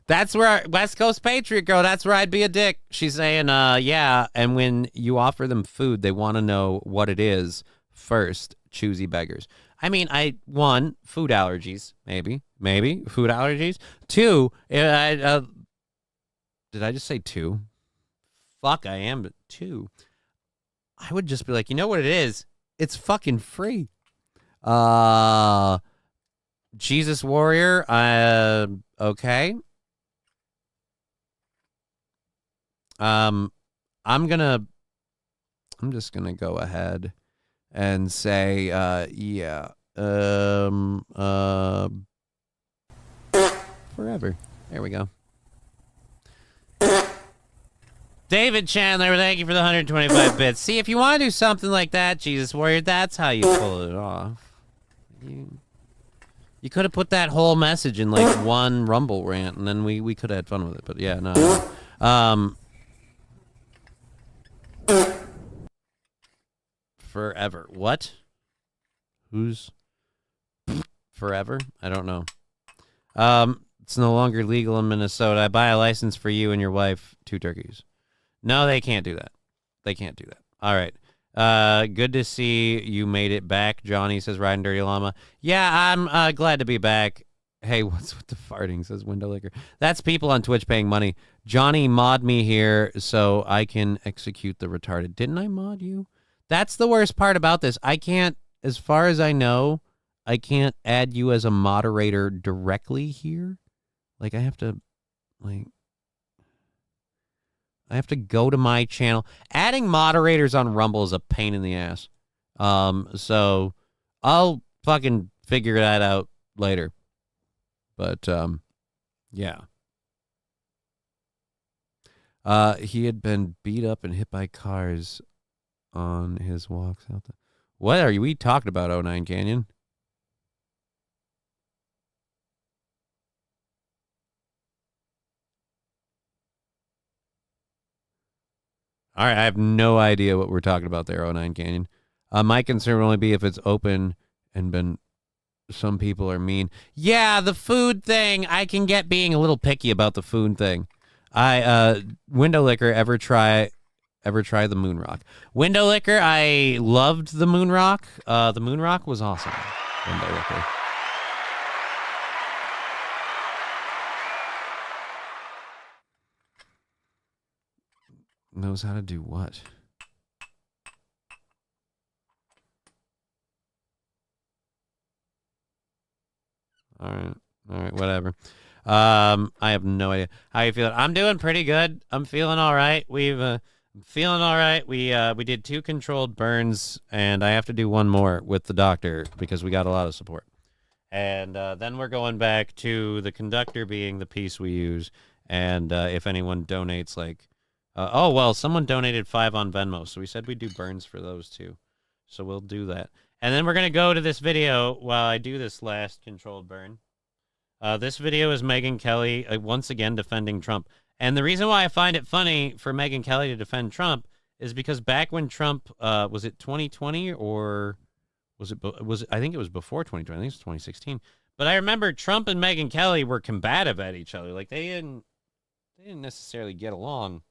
That's where West Coast Patriot girl, that's where I'd be a dick. She's saying, yeah, and when you offer them food, they want to know what it is first. Choosy beggars. I mean, one, food allergies, maybe food allergies. Two, did I just say two? Fuck, I am, but two. I would just be like, you know what it is? It's fucking free. Jesus Warrior, okay. I'm just gonna go ahead and say, yeah. Forever. There we go. David Chandler, thank you for the 125 bits. See, if you want to do something like that, Jesus Warrior, that's how you pull it off. You could have put that whole message in like one Rumble rant, and then we could have had fun with it. But yeah, no. Forever. What? Who's forever? I don't know. It's no longer legal in Minnesota. I buy a license for you and your wife, 2 turkeys. No, they can't do that. They can't do that. All right. Good to see you made it back. Johnny says, Riding Dirty Llama. Yeah, I'm glad to be back. Hey, what's with the farting, says Window Licker. That's people on Twitch paying money. Johnny, mod me here so I can execute the retarded. Didn't I mod you? That's the worst part about this. I can't, as far as I know, I can't add you as a moderator directly here. Like, I have to go to my channel. Adding moderators on Rumble is a pain in the ass. So I'll fucking figure that out later. But, yeah. He had been beat up and hit by cars on his walks out there. What are we talking about, 09 Canyon? All right, I have no idea what we're talking about there, 09 Canyon. My concern would only be if it's open and some people are mean. Yeah, the food thing, I can get being a little picky about the food thing. Window Licker, ever try the Moon Rock? Window Licker, I loved the Moon Rock. The Moon Rock was awesome. Window Licker. Knows how to do what? All right, whatever. I have no idea how you feel. I'm doing pretty good. I'm feeling all right. Feeling all right. We did 2 controlled burns, and I have to do 1 more with the doctor because we got a lot of support. And then we're going back to the conductor being the piece we use. And if anyone donates, like, someone donated 5 on Venmo, so we said we'd do burns for those too. So we'll do that. And then we're going to go to this video while I do this last controlled burn. This video is Megyn Kelly once again defending Trump. And the reason why I find it funny for Megyn Kelly to defend Trump is because back when Trump, was it 2020 or was it I think it was before 2020, I think it was 2016. But I remember Trump and Megyn Kelly were combative at each other. Like they didn't necessarily get along.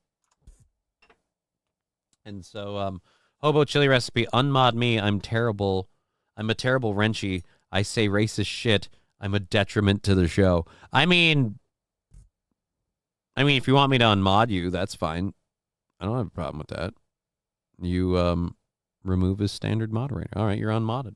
And so, Hobo Chili Recipe, unmod me. I'm terrible. I'm a terrible wrenchy. I say racist shit. I'm a detriment to the show. I mean, if you want me to unmod you, that's fine. I don't have a problem with that. You remove his standard moderator. All right, you're unmodded.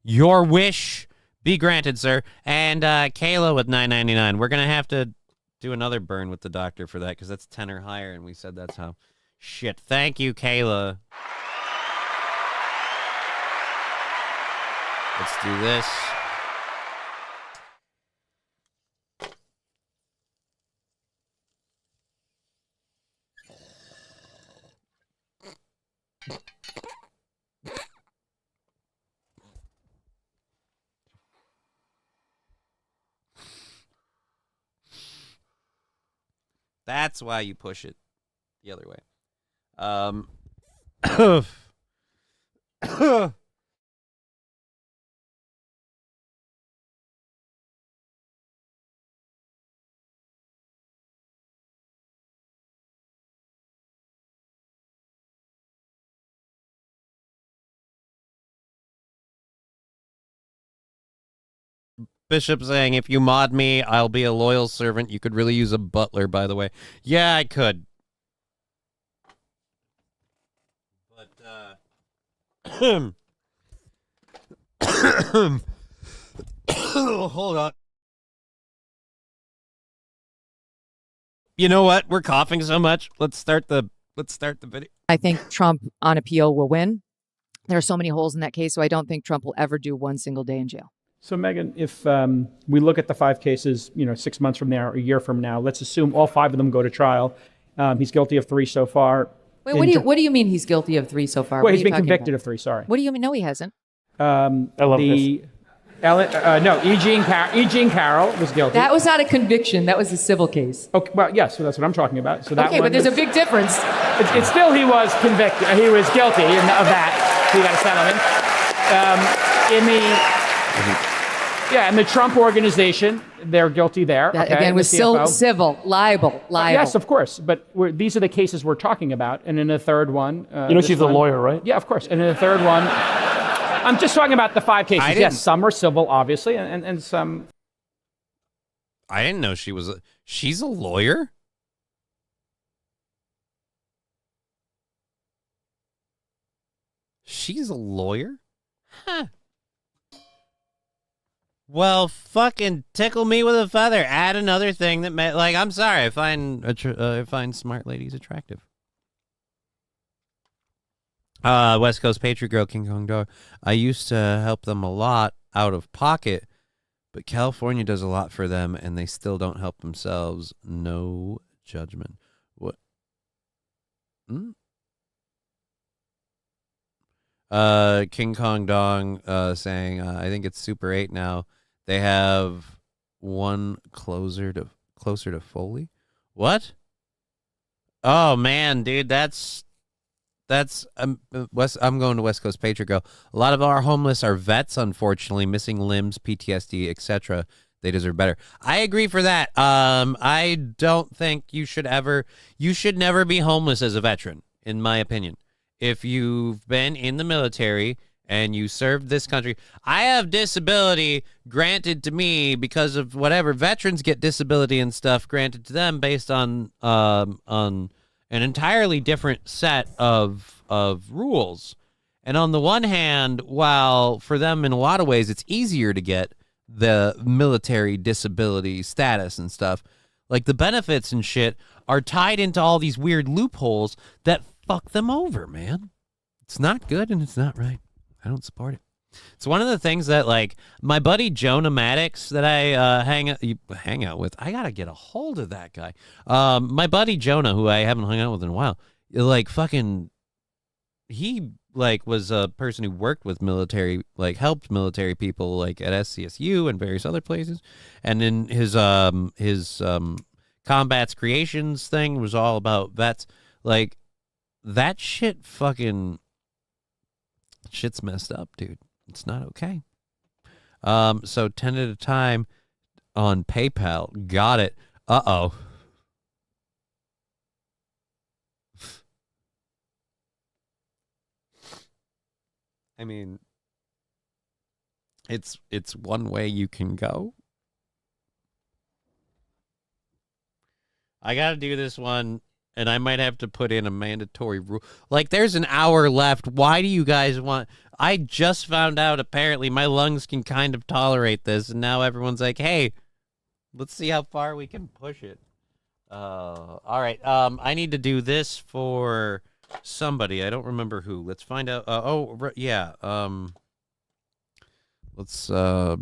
Your wish be granted, sir. And Kayla with $9.99. We're gonna have to do another burn with the doctor for that because that's 10 or higher, and we said that's how. Shit. Thank you, Kayla. Let's do this. That's why you push it the other way. Bishop saying, if you mod me, I'll be a loyal servant. You could really use a butler, by the way. Yeah, I could. But, hold on. You know what? We're coughing so much. Let's start the video. I think Trump on appeal will win. There are so many holes in that case, so I don't think Trump will ever do one single day in jail. So, Megan, if we look at the 5 cases, 6 months from now, or a year from now, let's assume all 5 of them go to trial. He's guilty of 3 so far. Wait, what do you mean he's guilty of 3 so far? Well, he's been convicted of 3. Sorry. What do you mean? No, he hasn't. I love this. Eugene Carroll was guilty. That was not a conviction. That was a civil case. Okay, well, yes, so that's what I'm talking about. So that okay, but there's a big difference. It's still he was convicted. He was guilty of that. He got a settlement. In the Trump organization, they're guilty there. That, again, was civil, libel. Yes, of course. But these are the cases we're talking about. And in the third one... she's a lawyer, right? Yeah, of course. And in the third one... I'm just talking about the 5 cases. Yes, some are civil, obviously, and some... I didn't know she was she's a lawyer? She's a lawyer? Huh. Well, fucking tickle me with a feather. Add another thing that I'm sorry. I find smart ladies attractive. West Coast Patriot Girl, King Kong Dog. I used to help them a lot out of pocket, but California does a lot for them, and they still don't help themselves. No judgment. What? King Kong Dong saying, I think it's Super 8 now. They have one closer to Foley. What? Oh man, dude, that's I'm going to West Coast Patriot Girl. A lot of our homeless are vets, unfortunately, missing limbs, PTSD, etc. They deserve better. I agree for that. I don't think you should never be homeless as a veteran, in my opinion. If you've been in the military and you served this country, I have disability granted to me because of whatever. Veterans get disability and stuff granted to them based on an entirely different set of rules. And on the one hand, while for them in a lot of ways it's easier to get the military disability status and stuff, like the benefits and shit are tied into all these weird loopholes that fuck them over, man. It's not good and it's not right. I don't support it. It's one of the things that, like, my buddy Jonah Maddox that I hang out with, I gotta get a hold of that guy. My buddy Jonah, who I haven't hung out with in a while, like, fucking, he, like, was a person who worked with military, like, helped military people, like, at SCSU and various other places. And then his Combats Creations thing was all about vets. Like, that shit fucking... shit's messed up, dude. It's not okay. So 10 at a time on PayPal. Got it. Uh-oh. I mean, it's one way you can go. I got to do this one, and I might have to put in a mandatory rule. Like, there's an hour left. Why do you guys want... I just found out, apparently, my lungs can kind of tolerate this, and now everyone's like, hey, let's see how far we can push it. All right. I need to do this for somebody. I don't remember who. Let's find out. Yeah. Let's let's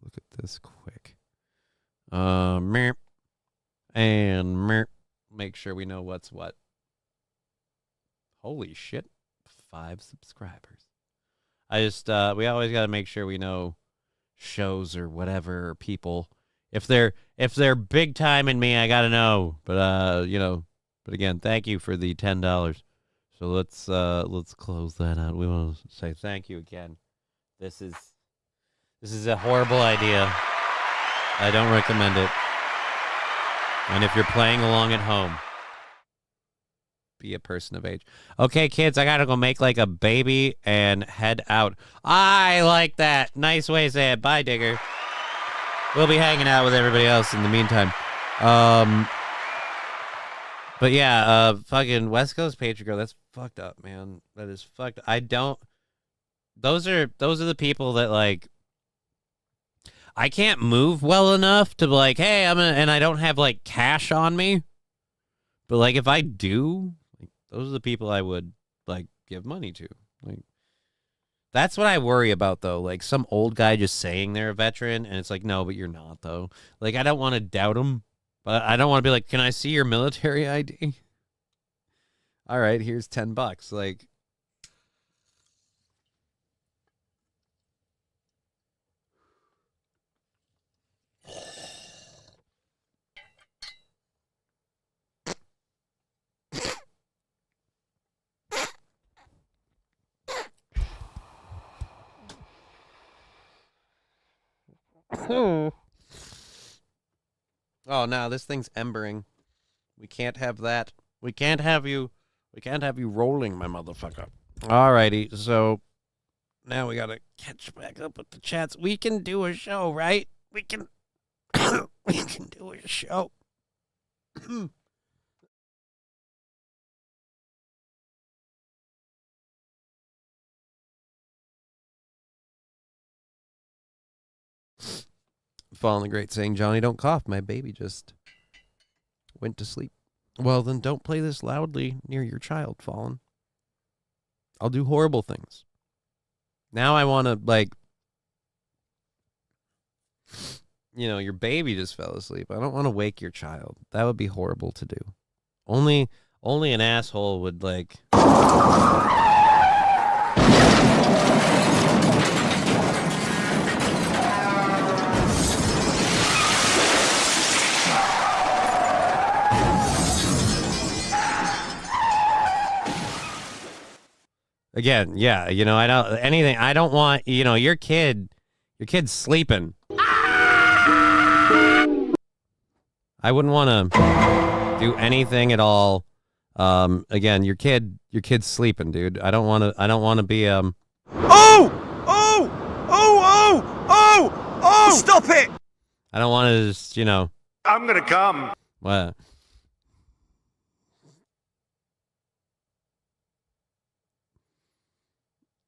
look at this quick. Merp, and merp. Make sure we know what's what. Holy shit. 5 subscribers. I just we always got to make sure we know shows or whatever, or people. If they're big time in me, I got to know. But but again, thank you for the $10. So let's close that out. We want to say thank you again. This is a horrible idea. I don't recommend it. And if you're playing along at home, be a person of age. Okay, kids, I gotta go make like a baby and head out. I like that. Nice way to say it. Bye, Digger. We'll be hanging out with everybody else in the meantime. But yeah, fucking West Coast Patriot Girl, that's fucked up, man. That is fucked up. Those are the people that, like, I can't move well enough to be like, hey, and I don't have like cash on me. But like if I do, like, those are the people I would like give money to. Like, that's what I worry about though. Like some old guy just saying they're a veteran and it's like, no, but you're not though. Like I don't want to doubt him. But I don't want to be like, can I see your military ID? All right, here's $10. Like, oh no, this thing's embering. We can't have that. We can't have you rolling, my motherfucker. Alrighty, so now we gotta catch back up with the chats. We can do a show, right? We can we can do a show. Fallen the Great saying, Johnny, don't cough. My baby just went to sleep. Well, then don't play this loudly near your child, Fallen. I'll do horrible things. Now I want to, like, your baby just fell asleep. I don't want to wake your child. That would be horrible to do. Only an asshole would, like... Again, yeah, I don't want, your kid's sleeping. I wouldn't want to do anything at all. Again, your kid's sleeping, dude. I don't want to be, Oh! Stop it! I don't want to just, I'm gonna come. What?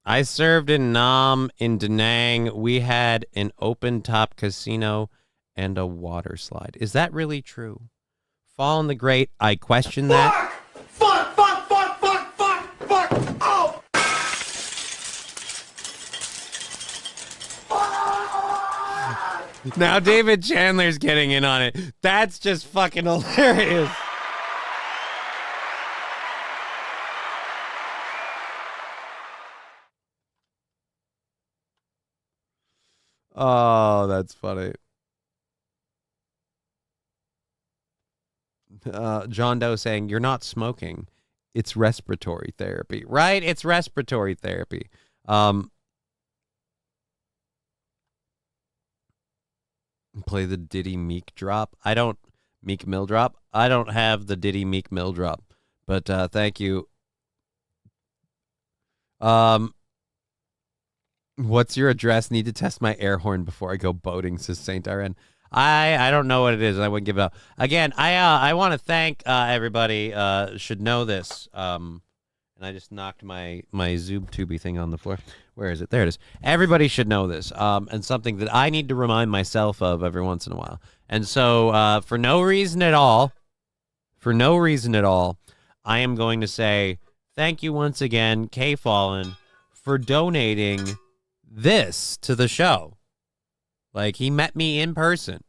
I served in Nam in Da Nang. We had an open top casino and a water slide. Is that really true? Fallen the Great, I question that. Fuck! Oh! Now David Chandler's getting in on it. That's just fucking hilarious. Oh, that's funny. John Doe saying, you're not smoking. It's respiratory therapy. Right? It's respiratory therapy. Play the Diddy Meek drop. Meek Mill drop. I don't have the Diddy Meek Mill drop, but thank you. What's your address? Need to test my air horn before I go boating, says Saint RN. I don't know what it is. I wouldn't give it up. Again, I want to thank everybody. Should know this. And I just knocked my Zoob Tubey thing on the floor. Where is it? There it is. Everybody should know this. And something that I need to remind myself of every once in a while. And so for no reason at all, I am going to say thank you once again, K Fallen, for donating this to the show. Like, he met me in person.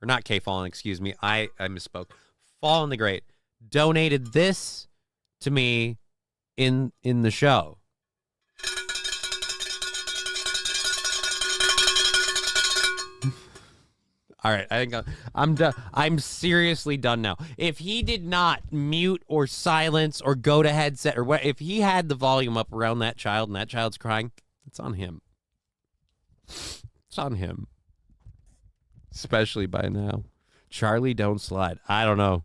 Or not K Fallen, excuse me. I misspoke. Fallen the Great donated this to me in the show. All right, I think I'm done. I'm seriously done now. If he did not mute or silence or go to headset or what, if he had the volume up around that child and that child's crying, it's on him. It's on him. Especially by now. Charlie, don't slide. I don't know.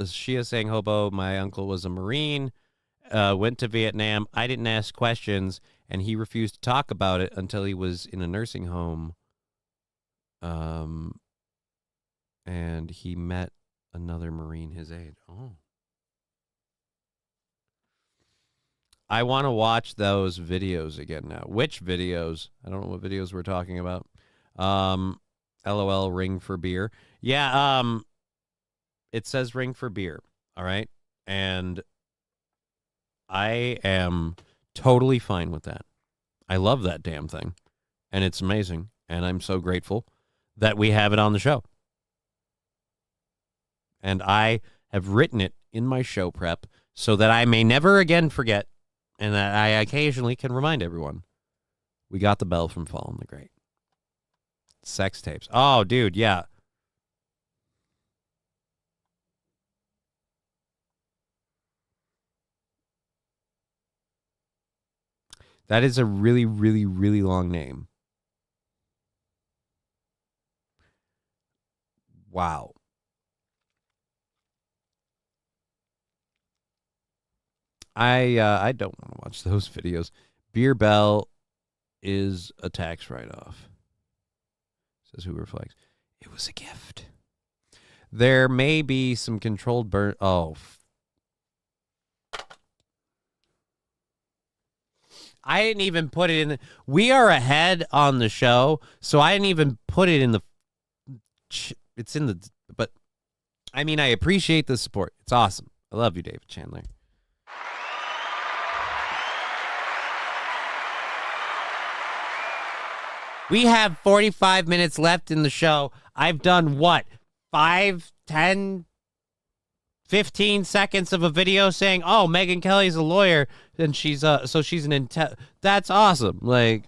She is saying, Hobo, my uncle was a Marine, went to Vietnam. I didn't ask questions, and he refused to talk about it until he was in a nursing home. And he met another Marine his age. Oh. I want to watch those videos again now. Which videos? I don't know what videos we're talking about. LOL, ring for beer. Yeah, it says ring for beer, all right? And I am totally fine with that. I love that damn thing, and it's amazing, and I'm so grateful that we have it on the show. And I have written it in my show prep so that I may never again forget, and that I occasionally can remind everyone. We got the bell from Fallen the Great. Sex tapes. Oh, dude, yeah. That is a really, really, really long name. Wow. I don't want to watch those videos. Beer Bell is a tax write-off. Says Who Reflects. It was a gift. There may be some controlled burn. Oh. I didn't even put it in. We are ahead on the show, so I didn't even put it in the. It's in the. But, I mean, I appreciate the support. It's awesome. I love you, David Chandler. We have 45 minutes left in the show. I've done what? 5, 10, 15 seconds of a video saying, oh, Megyn Kelly's a lawyer, and she's so she's an that's awesome. Like,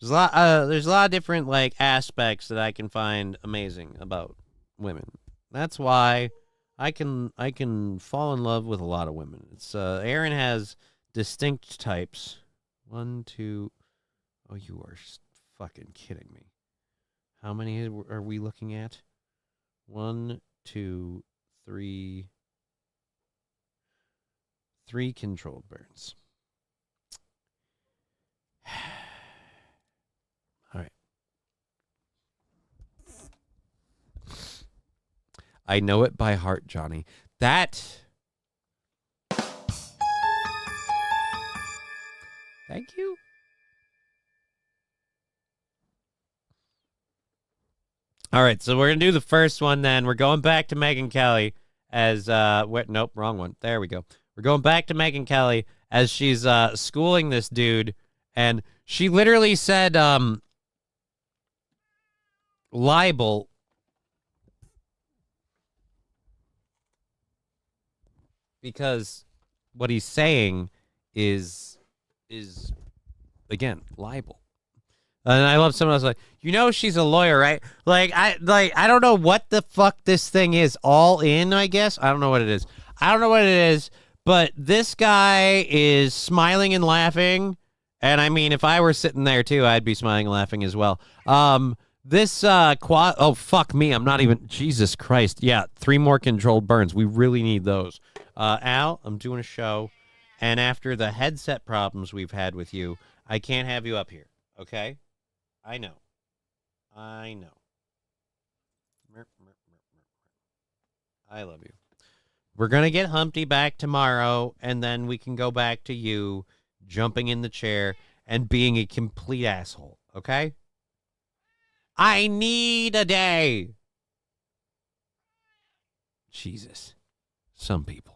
there's a lot of different like aspects that I can find amazing about women. That's why I can fall in love with a lot of women. It's Aaron has distinct types. 1, 2. Oh, you are fucking kidding me. How many are we looking at? 1, 2, 3. 3 controlled burns. All right. I know it by heart, Johnny. That. Thank you. All right, so we're going to do the first one then. We're going back to Megyn Kelly as, nope, wrong one. There we go. We're going back to Megyn Kelly as she's schooling this dude, and she literally said libel. Because what he's saying is again, libel. And I love someone else like, she's a lawyer, right? I don't know what the fuck this thing is. All in, I guess. I don't know what it is. But this guy is smiling and laughing. And I mean, if I were sitting there too, I'd be smiling and laughing as well. Oh, fuck me. I'm not even, Jesus Christ. Yeah, 3 more controlled burns. We really need those. Al, I'm doing a show. And after the headset problems we've had with you, I can't have you up here. Okay? I know. I love you. We're going to get Humpty back tomorrow, and then we can go back to you jumping in the chair and being a complete asshole. Okay? I need a day. Jesus. Some people.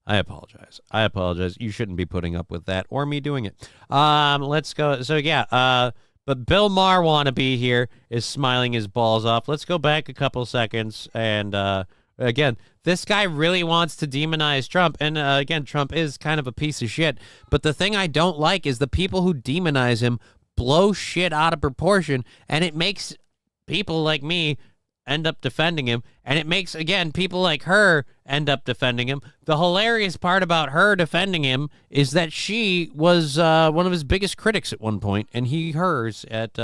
I apologize. You shouldn't be putting up with that or me doing it. Let's go. So, yeah. But Bill Maher wannabe here is smiling his balls off. Let's go back a couple seconds. And, again, this guy really wants to demonize Trump. And, again, Trump is kind of a piece of shit. But the thing I don't like is the people who demonize him blow shit out of proportion. And it makes people like me end up defending him, and it makes, again, people like her end up defending him. The hilarious part about her defending him is that she was one of his biggest critics at one point, and he hers at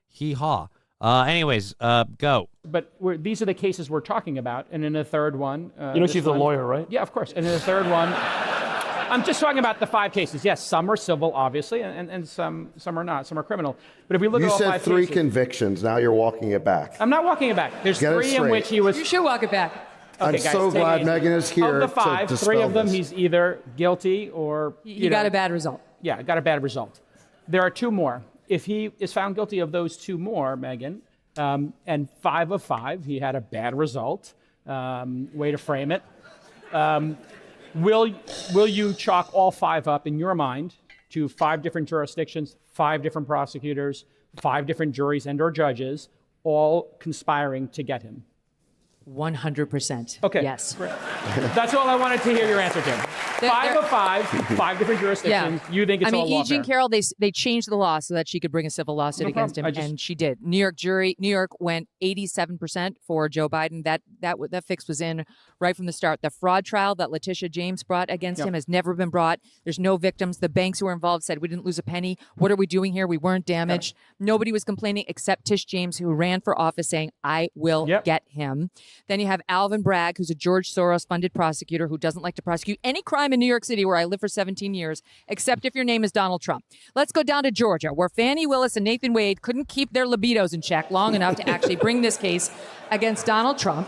hee-haw. Anyways, go. But these are the cases we're talking about, and in the third one... she's a lawyer, right? Yeah, of course. And in the third one... I'm just talking about the 5 cases. Yes, some are civil, obviously, and some are not. Some are criminal. But if we look at all 5 cases... You said 3 convictions. Now you're walking it back. I'm not walking it back. There's 3 in which he was... You should walk it back. Okay, I'm guys, so glad Megan is here. Of the 5, 3 of them this. he's either guilty or... You got a bad result. Yeah, got a bad result. There are 2 more. If he is found guilty of those 2 more, Megan, and 5 of 5, he had a bad result. Way to frame it. Will you chalk all 5 up in your mind to 5 different jurisdictions, 5 different prosecutors, 5 different juries and or judges, all conspiring to get him? 100%. Okay. Yes. That's all I wanted to hear your answer to. 5 of 5, 5 different jurisdictions. Yeah. You think it's all lawfare? Jean Carroll, they changed the law so that she could bring a civil lawsuit against him, and she did. New York went 87% for Joe Biden. That fix was in right from the start. The fraud trial that Letitia James brought against him has never been brought. There's no victims. The banks who were involved said, we didn't lose a penny. What are we doing here? We weren't damaged. Nobody was complaining except Tish James, who ran for office saying, I will get him. Then you have Alvin Bragg, who's a George Soros-funded prosecutor who doesn't like to prosecute any crime in New York City, where I lived for 17 years, except if your name is Donald Trump. Let's go down to Georgia, where Fani Willis and Nathan Wade couldn't keep their libidos in check long enough to actually bring this case against Donald Trump.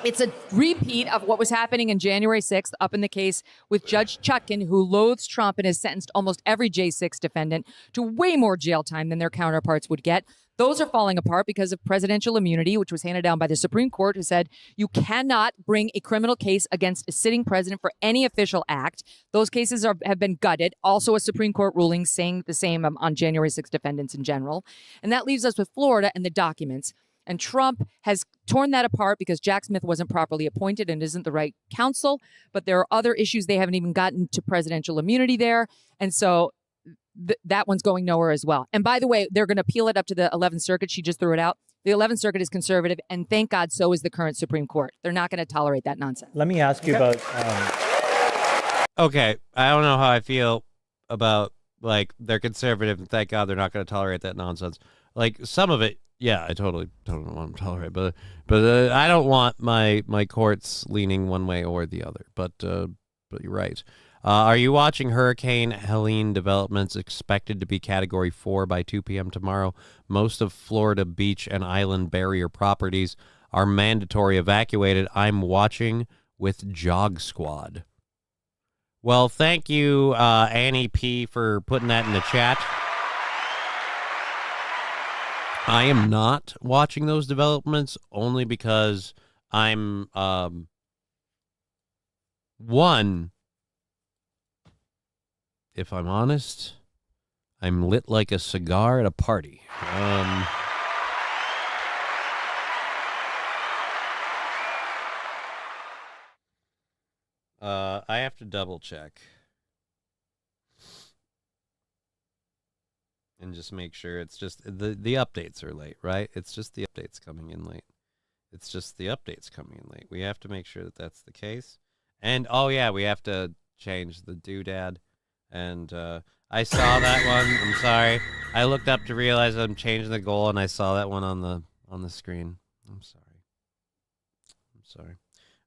It's a repeat of what was happening in January 6th up in the case with Judge Chutkan, who loathes Trump and has sentenced almost every J6 defendant to way more jail time than their counterparts would get. Those are falling apart because of presidential immunity, which was handed down by the Supreme Court, who said you cannot bring a criminal case against a sitting president for any official act. Those cases have been gutted. Also, a Supreme Court ruling saying the same on January 6 defendants in general. And that leaves us with Florida and the documents. And Trump has torn that apart because Jack Smith wasn't properly appointed and isn't the right counsel. But there are other issues. They haven't even gotten to presidential immunity there. And so that one's going nowhere as well. And by the way, they're going to appeal it up to the 11th Circuit. She just threw it out. The 11th Circuit is conservative, and thank God so is the current Supreme Court. They're not going to tolerate that nonsense. Let me ask you about... Okay, I don't know how I feel about, like, they're conservative, and thank God they're not going to tolerate that nonsense. Like, some of it, yeah, I totally don't want to tolerate, but I don't want my courts leaning one way or the other. But you're right. Are you watching Hurricane Helene developments expected to be Category 4 by 2 p.m. tomorrow? Most of Florida beach and island barrier properties are mandatory evacuated. I'm watching with Jog Squad. Well, thank you, Annie P., for putting that in the chat. I am not watching those developments only because I'm, one... If I'm honest, I'm lit like a cigar at a party. I have to double check. and just make sure it's just the updates are late, right? It's just the updates coming in late. It's just the updates coming in late. We have to make sure that that's the case. And, oh, yeah, we have to change the doodad. And I saw that one. I'm sorry. I looked up to realize I'm changing the goal, and I saw that one on the screen. I'm sorry.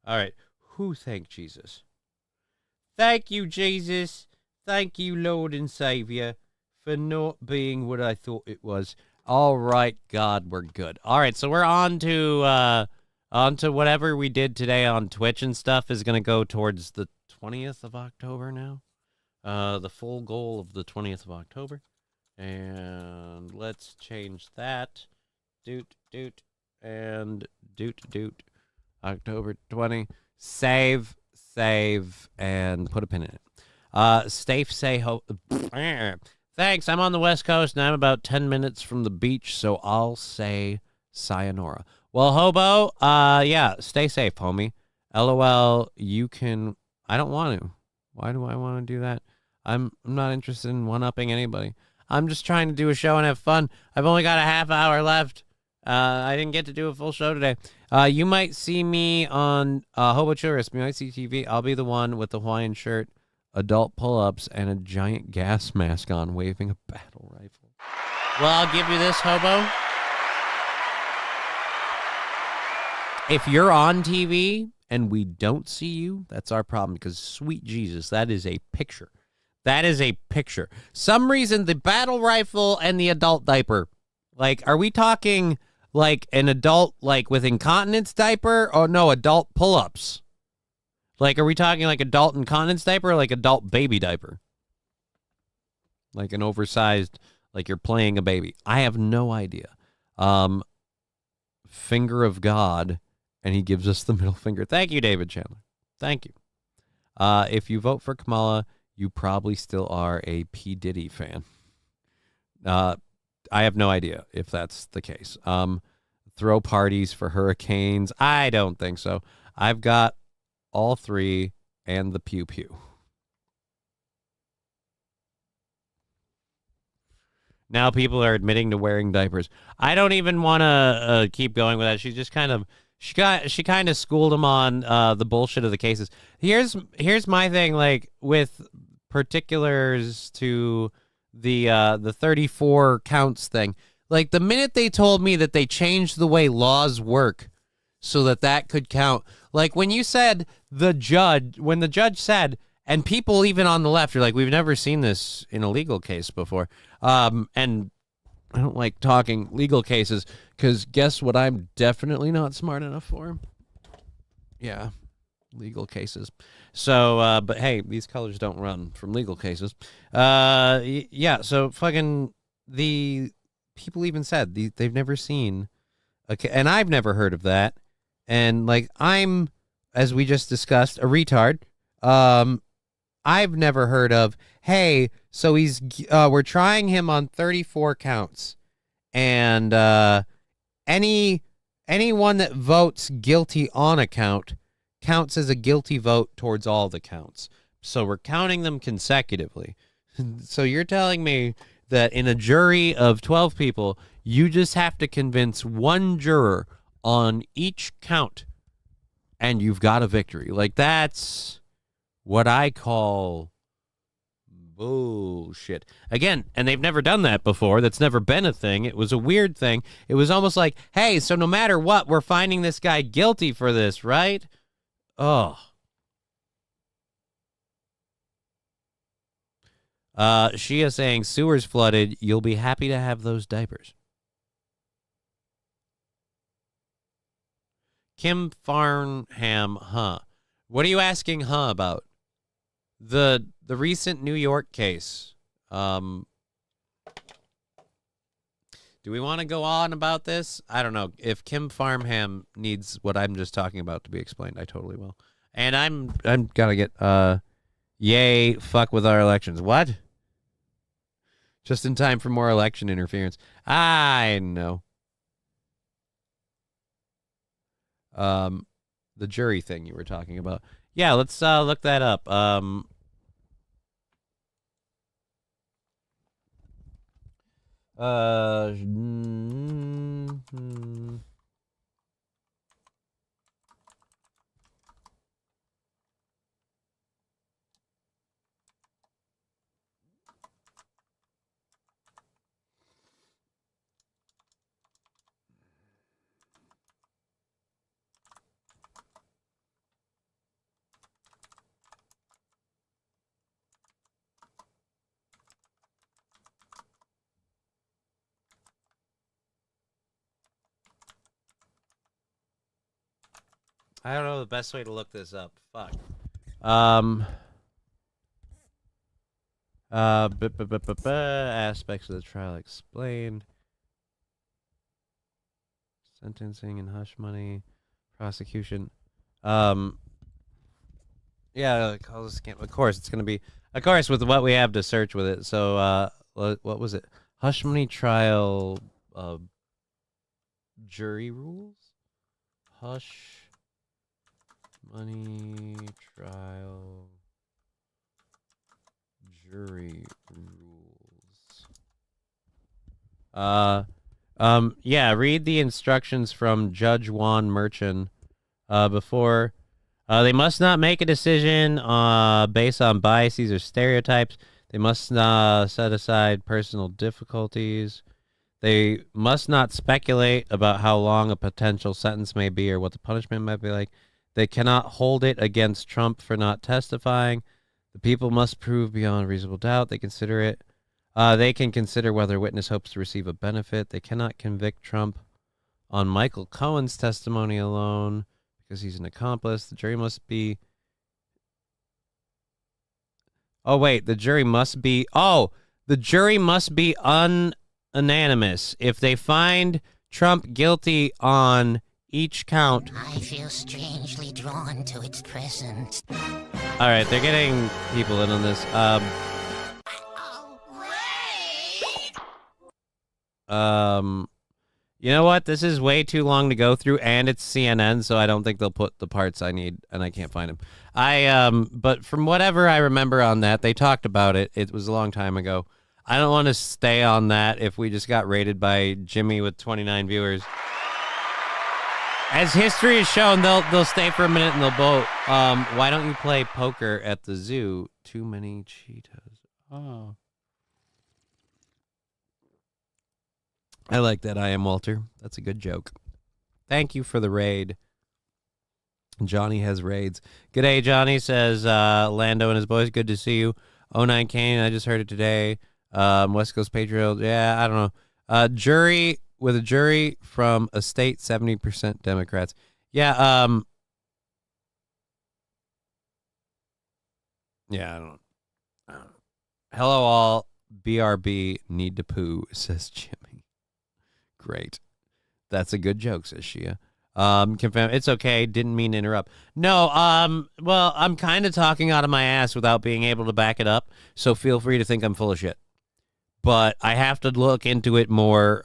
All right. Who thank Jesus? Thank you, Jesus. Thank you, Lord and Savior, for not being what I thought it was. All right, God, we're good. All right, so we're on to whatever we did today on Twitch and stuff is going to go towards the 20th of October now. The full goal of the 20th of October. And let's change that. Doot, and doot. October 20. Save, and put a pin in it. Stay, thanks. I'm on the West Coast, and I'm about 10 minutes from the beach, so I'll say sayonara. Well, Hobo, yeah, stay safe, homie. LOL, you can... I don't want to. Why do I want to do that? I'm not interested in one-upping anybody. I'm just trying to do a show and have fun. I've only got a half hour left. I didn't get to do a full show today. You might see me on Hobo Chillrist. You might see TV. I'll be the one with the Hawaiian shirt, adult pull-ups, and a giant gas mask on, waving a battle rifle. Well, I'll give you this, Hobo. If you're on TV and we don't see you, that's our problem, because sweet Jesus, that is a picture. That is a picture. Some reason the battle rifle and the adult diaper. Like, are we talking like an adult, like with incontinence diaper? Or no, adult pull-ups? Like, are we talking like adult incontinence diaper or like adult baby diaper? Like an oversized, like you're playing a baby. I have no idea. Finger of God, and he gives us the middle finger. Thank you, David Chandler. Thank you. If you vote for Kamala, you probably still are a P. Diddy fan. I have no idea if that's the case. Throw parties for hurricanes. I don't think so. I've got all three and the pew pew. Now people are admitting to wearing diapers. I don't even want to keep going with that. She just kind of she kind of schooled him on the bullshit of the cases. Here's my thing, like with particulars to the 34 counts thing. Like the minute they told me that they changed the way laws work so that could count. Like when you said when the judge said, and people even on the left are like, we've never seen this in a legal case before. And I don't like talking legal cases because guess what I'm definitely not smart enough for? Yeah, legal cases. So, but hey, these colors don't run from legal cases. Yeah, so fucking the people even said they've never seen, and I've never heard of that. And like I'm, as we just discussed, a retard. I've never heard of, hey, so we're trying him on 34 counts. And anyone that votes guilty on a count counts as a guilty vote towards all the counts. So we're counting them consecutively. So you're telling me that in a jury of 12 people, you just have to convince one juror on each count and you've got a victory. Like that's what I call bullshit. Again, and they've never done that before. That's never been a thing. It was a weird thing. It was almost like, hey, so no matter what, we're finding this guy guilty for this, right? Oh. Shia saying, sewers flooded. You'll be happy to have those diapers. Kim Farnham, huh? What are you asking, huh, about? The recent New York case. Do we want to go on about this? I don't know. If Kim Farnham needs what I'm just talking about to be explained, I totally will. And I'm gonna get yay, fuck with our elections. What? Just in time for more election interference. I know. The jury thing you were talking about. Yeah, let's look that up. I don't know the best way to look this up. Fuck. Aspects of the trial explained. Sentencing and hush money. Prosecution. Yeah, of course, it's going to be, of course, with what we have to search with it. So, what was it? Hush money trial, jury rules? Hush money trial jury rules. Yeah, read the instructions from Judge Juan Merchan before. They must not make a decision based on biases or stereotypes. They must set aside personal difficulties. They must not speculate about how long a potential sentence may be or what the punishment might be like. They cannot hold it against Trump for not testifying. The people must prove beyond reasonable doubt they consider it. They can consider whether a witness hopes to receive a benefit. They cannot convict Trump on Michael Cohen's testimony alone because he's an accomplice. The jury must be... Oh, wait. The jury must be... Oh! The jury must be unanimous. If they find Trump guilty on each count... I feel strangely drawn to its presence. All right, they're getting people in on this. You know what? This is way too long to go through, and it's CNN, so I don't think they'll put the parts I need, and I can't find them. But from whatever I remember on that, they talked about it. It was a long time ago. I don't want to stay on that if we just got rated by Jimmy with 29 viewers. As history has shown, they'll stay for a minute and they'll vote. Why don't you play poker at the zoo? Too many Cheetos. Oh. I like that. I am Walter. That's a good joke. Thank you for the raid. Johnny has raids. G'day, Johnny, says Lando and his boys. Good to see you. 09 Kane, I just heard it today. West Coast Patriot. Yeah, I don't know. Jury with a jury from a state, 70% Democrats. Yeah, yeah, I don't know. Hello, all. BRB need to poo, says Jimmy. Great. That's a good joke, says Shia. Confirm. It's okay. Didn't mean to interrupt. No, well, I'm kind of talking out of my ass without being able to back it up, so feel free to think I'm full of shit. But I have to look into it more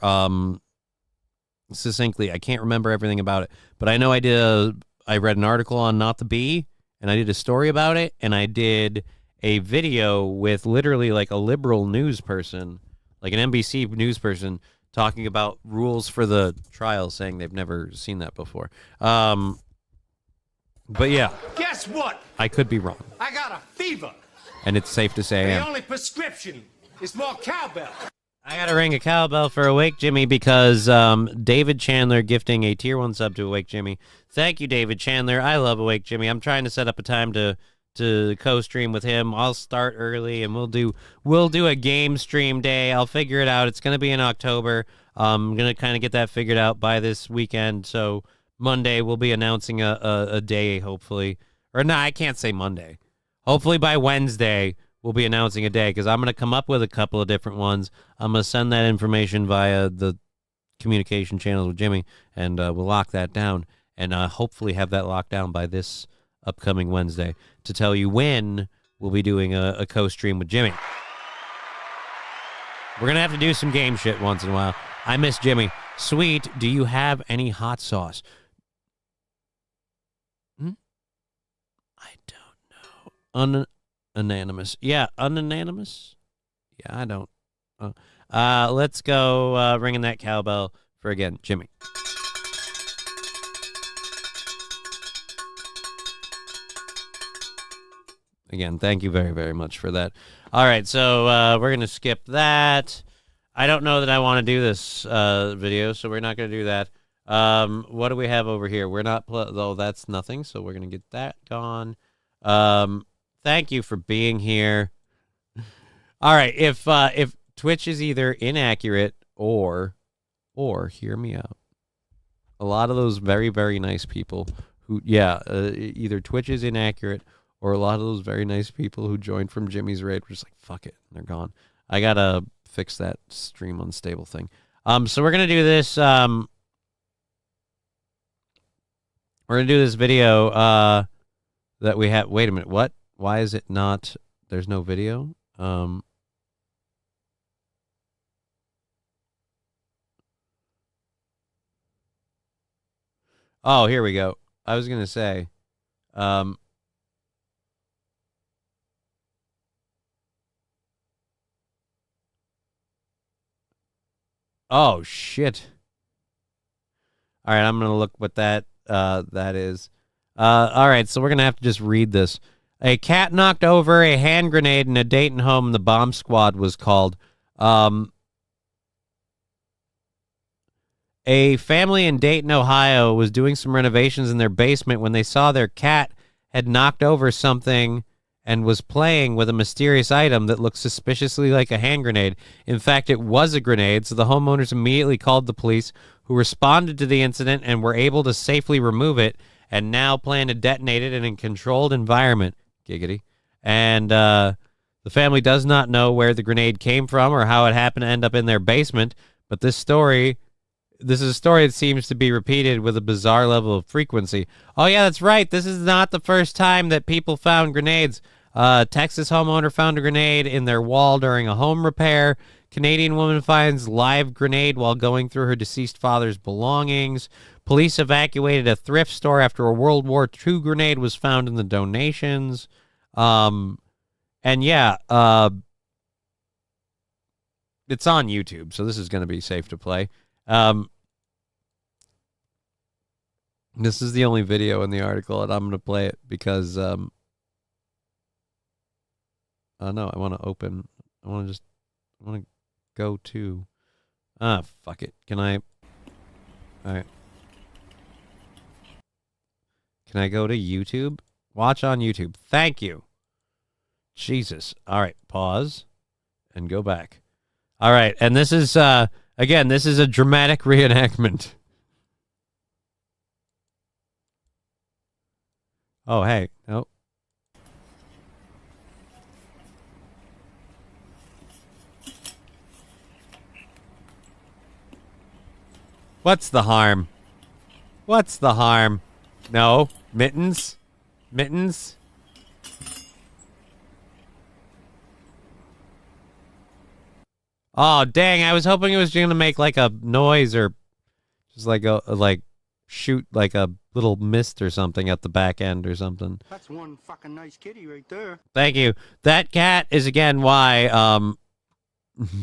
succinctly. I can't remember everything about it, but I know I read an article on Not the Bee, and I did a story about it, and I did a video with literally like a liberal news person, like an NBC news person, talking about rules for the trial, saying they've never seen that before. But yeah. Guess what? I could be wrong. I got a fever. And it's safe to say I The am. only prescription is more cowbell. I got to ring a cowbell for Awake Jimmy because David Chandler gifting a tier 1 sub to Awake Jimmy. Thank you, David Chandler. I love Awake Jimmy. I'm trying to set up a time to co-stream with him. I'll start early and we'll do a game stream day. I'll figure it out. It's going to be in October. I'm going to kind of get that figured out by this weekend. So Monday we'll be announcing a day, hopefully. Or no, I can't say Monday. Hopefully by Wednesday we'll be announcing a day because I'm going to come up with a couple of different ones. I'm going to send that information via the communication channels with Jimmy, and we'll lock that down and hopefully have that locked down by this upcoming Wednesday to tell you when we'll be doing a co-stream with Jimmy. We're going to have to do some game shit once in a while. I miss Jimmy. Sweet, do you have any hot sauce? I don't know. Unanimous. Yeah, unanimous? Yeah, I don't. Let's go ringing that cowbell for, again, Jimmy. Again, thank you very, very much for that. All right, so we're going to skip that. I don't know that I want to do this video, so we're not going to do that. What do we have over here? We're not, though that's nothing, so we're going to get that gone. Thank you for being here. All right, if Twitch is either inaccurate or hear me out. A lot of those very, very nice people who, either Twitch is inaccurate or a lot of those very nice people who joined from Jimmy's raid were just like, fuck it, and they're gone. I gotta fix that stream unstable thing. So we're gonna do this. We're gonna do this video that we have. Wait a minute, what? Why is it not? There's no video. Oh, here we go. I was gonna say, oh shit. All right, I'm gonna look what that is. All right, so we're gonna have to just read this. A cat knocked over a hand grenade in a Dayton home. The bomb squad was called. A family in Dayton, Ohio, was doing some renovations in their basement when they saw their cat had knocked over something and was playing with a mysterious item that looked suspiciously like a hand grenade. In fact, it was a grenade, so the homeowners immediately called the police, who responded to the incident and were able to safely remove it and now plan to detonate it in a controlled environment. Giggity. And the family does not know where the grenade came from or how it happened to end up in their basement, but this is a story that seems to be repeated with a bizarre level of frequency. Oh, yeah, that's right. This is not the first time that people found grenades. Texas homeowner found a grenade in their wall during a home repair. Canadian woman finds live grenade while going through her deceased father's belongings. Police evacuated a thrift store after a World War II grenade was found in the donations. And yeah, it's on YouTube, so this is going to be safe to play. This is the only video in the article, and I'm going to play it because, no, I want to go to, fuck it. All right. Can I go to YouTube? Watch on YouTube. Thank you. Jesus. All right, pause and go back. All right, and this is, again, this is a dramatic reenactment. Oh, hey. Oh. What's the harm? What's the harm? No. Mittens? Mittens? Oh, dang. I was hoping it was going to make like a noise or just like shoot like a little mist or something at the back end or something. That's one fucking nice kitty right there. Thank you. That cat is again why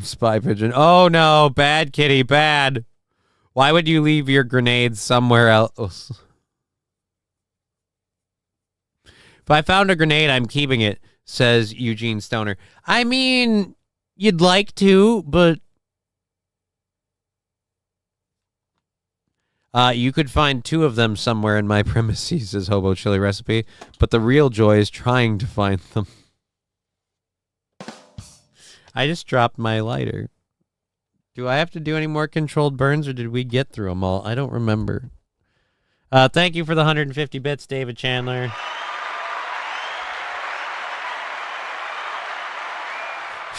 spy pigeon. Oh no, bad kitty, bad. Why would you leave your grenades somewhere else? If I found a grenade, I'm keeping it, says Eugene Stoner. I mean, you'd like to, but you could find 2 of them somewhere in my premises, says Hobo Chili Recipe, but the real joy is trying to find them. I just dropped my lighter. Do I have to do any more controlled burns, or did we get through them all? I don't remember. Thank you for the 150 bits, David Chandler.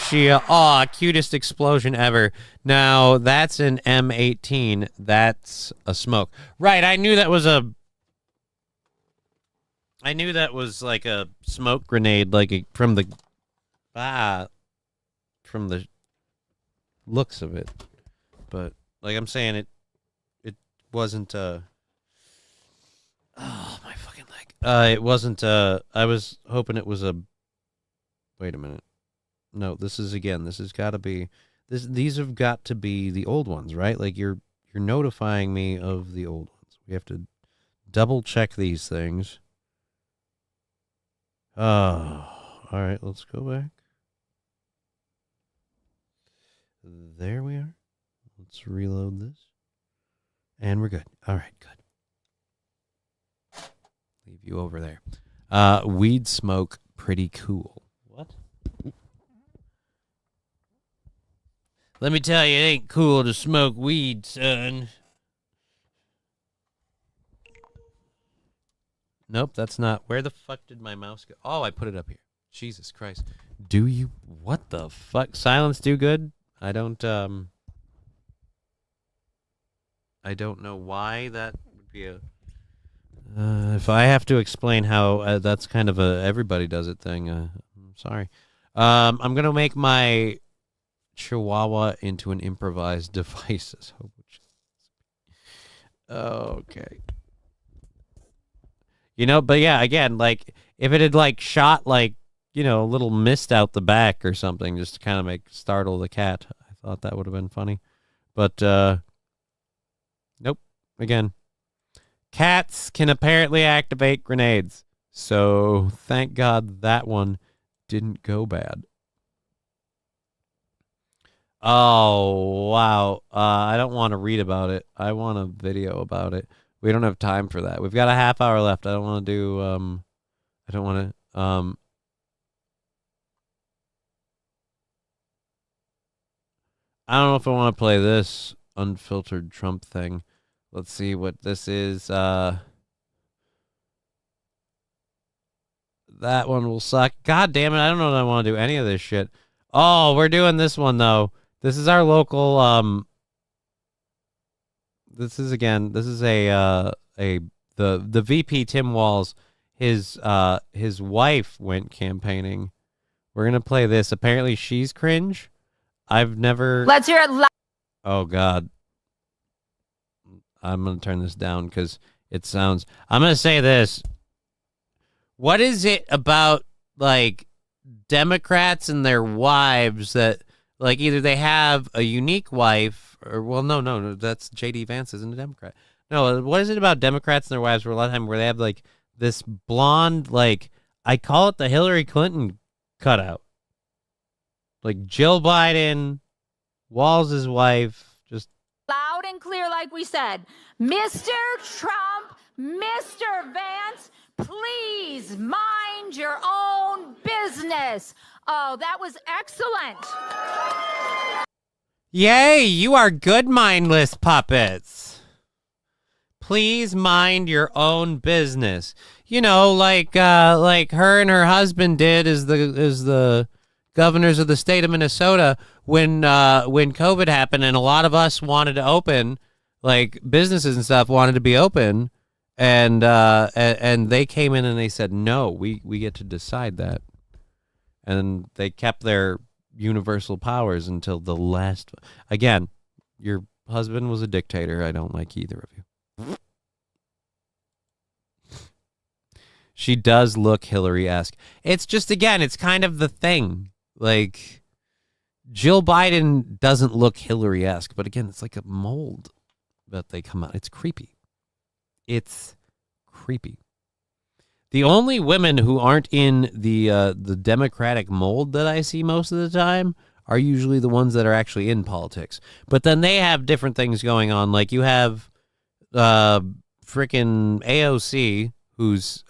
Cutest explosion ever. Now, that's an M18. That's a smoke. Right, I knew that was like a smoke grenade, like from the looks of it. But like I'm saying, it wasn't oh, my fucking leg. It wasn't I was hoping it was a, wait a minute. No, this has got to be These have got to be the old ones, right? Like you're notifying me of the old ones. We have to double check these things. Oh, all right, let's go back. There we are. Let's reload this. And we're good. All right, good. Leave you over there. Weed smoke, pretty cool. What? Let me tell you, it ain't cool to smoke weed, son. Nope, that's not. Where the fuck did my mouse go? Oh, I put it up here. Jesus Christ. Do you? What the fuck? Silence do good? I don't know why that would be a... if I have to explain how that's kind of a everybody does it thing, I'm sorry. I'm going to make my Chihuahua into an improvised device. Okay. You know, but yeah, again, like, if it had, like, shot, like, you know, a little mist out the back or something, just to kind of startle the cat, I thought that would have been funny. But, nope. Again, cats can apparently activate grenades. So, thank God that one didn't go bad. Oh, wow. I don't want to read about it. I want a video about it. We don't have time for that. We've got a half hour left. I don't want to do, I don't want to, I don't know if I want to play this unfiltered Trump thing. Let's see what this is. That one will suck. God damn it. I don't know that I want to do any of this shit. Oh, we're doing this one, though. This is our local, this is the VP Tim Walz, his wife went campaigning. We're going to play this. Apparently she's cringe. I've never... Let's hear it. Oh, God. I'm going to turn this down because it sounds... I'm going to say this. What is it about, like, Democrats and their wives that, like, either they have a unique wife or, well, no, that's J.D. Vance isn't a Democrat. No, what is it about Democrats and their wives where a lot of time where they have, like, this blonde, like, I call it the Hillary Clinton cutout. Like, Jill Biden, Walz's wife, just... Loud and clear, like we said. Mr. Trump, Mr. Vance, please mind your own business. Oh, that was excellent. Yay, you are good mindless puppets. Please mind your own business. You know, like her and her husband did as the governors of the state of Minnesota when COVID happened and a lot of us wanted to open, like businesses and stuff wanted to be open, and they came in and they said no, we get to decide that, and they kept their universal powers until the last. Again, your husband was a dictator. I don't like either of you. She does look Hillary-esque. It's just, again, it's kind of the thing. Like, Jill Biden doesn't look Hillary-esque, but again, it's like a mold that they come out. It's creepy. It's creepy. The only women who aren't in the Democratic mold that I see most of the time are usually the ones that are actually in politics. But then they have different things going on. Like you have freaking AOC, who's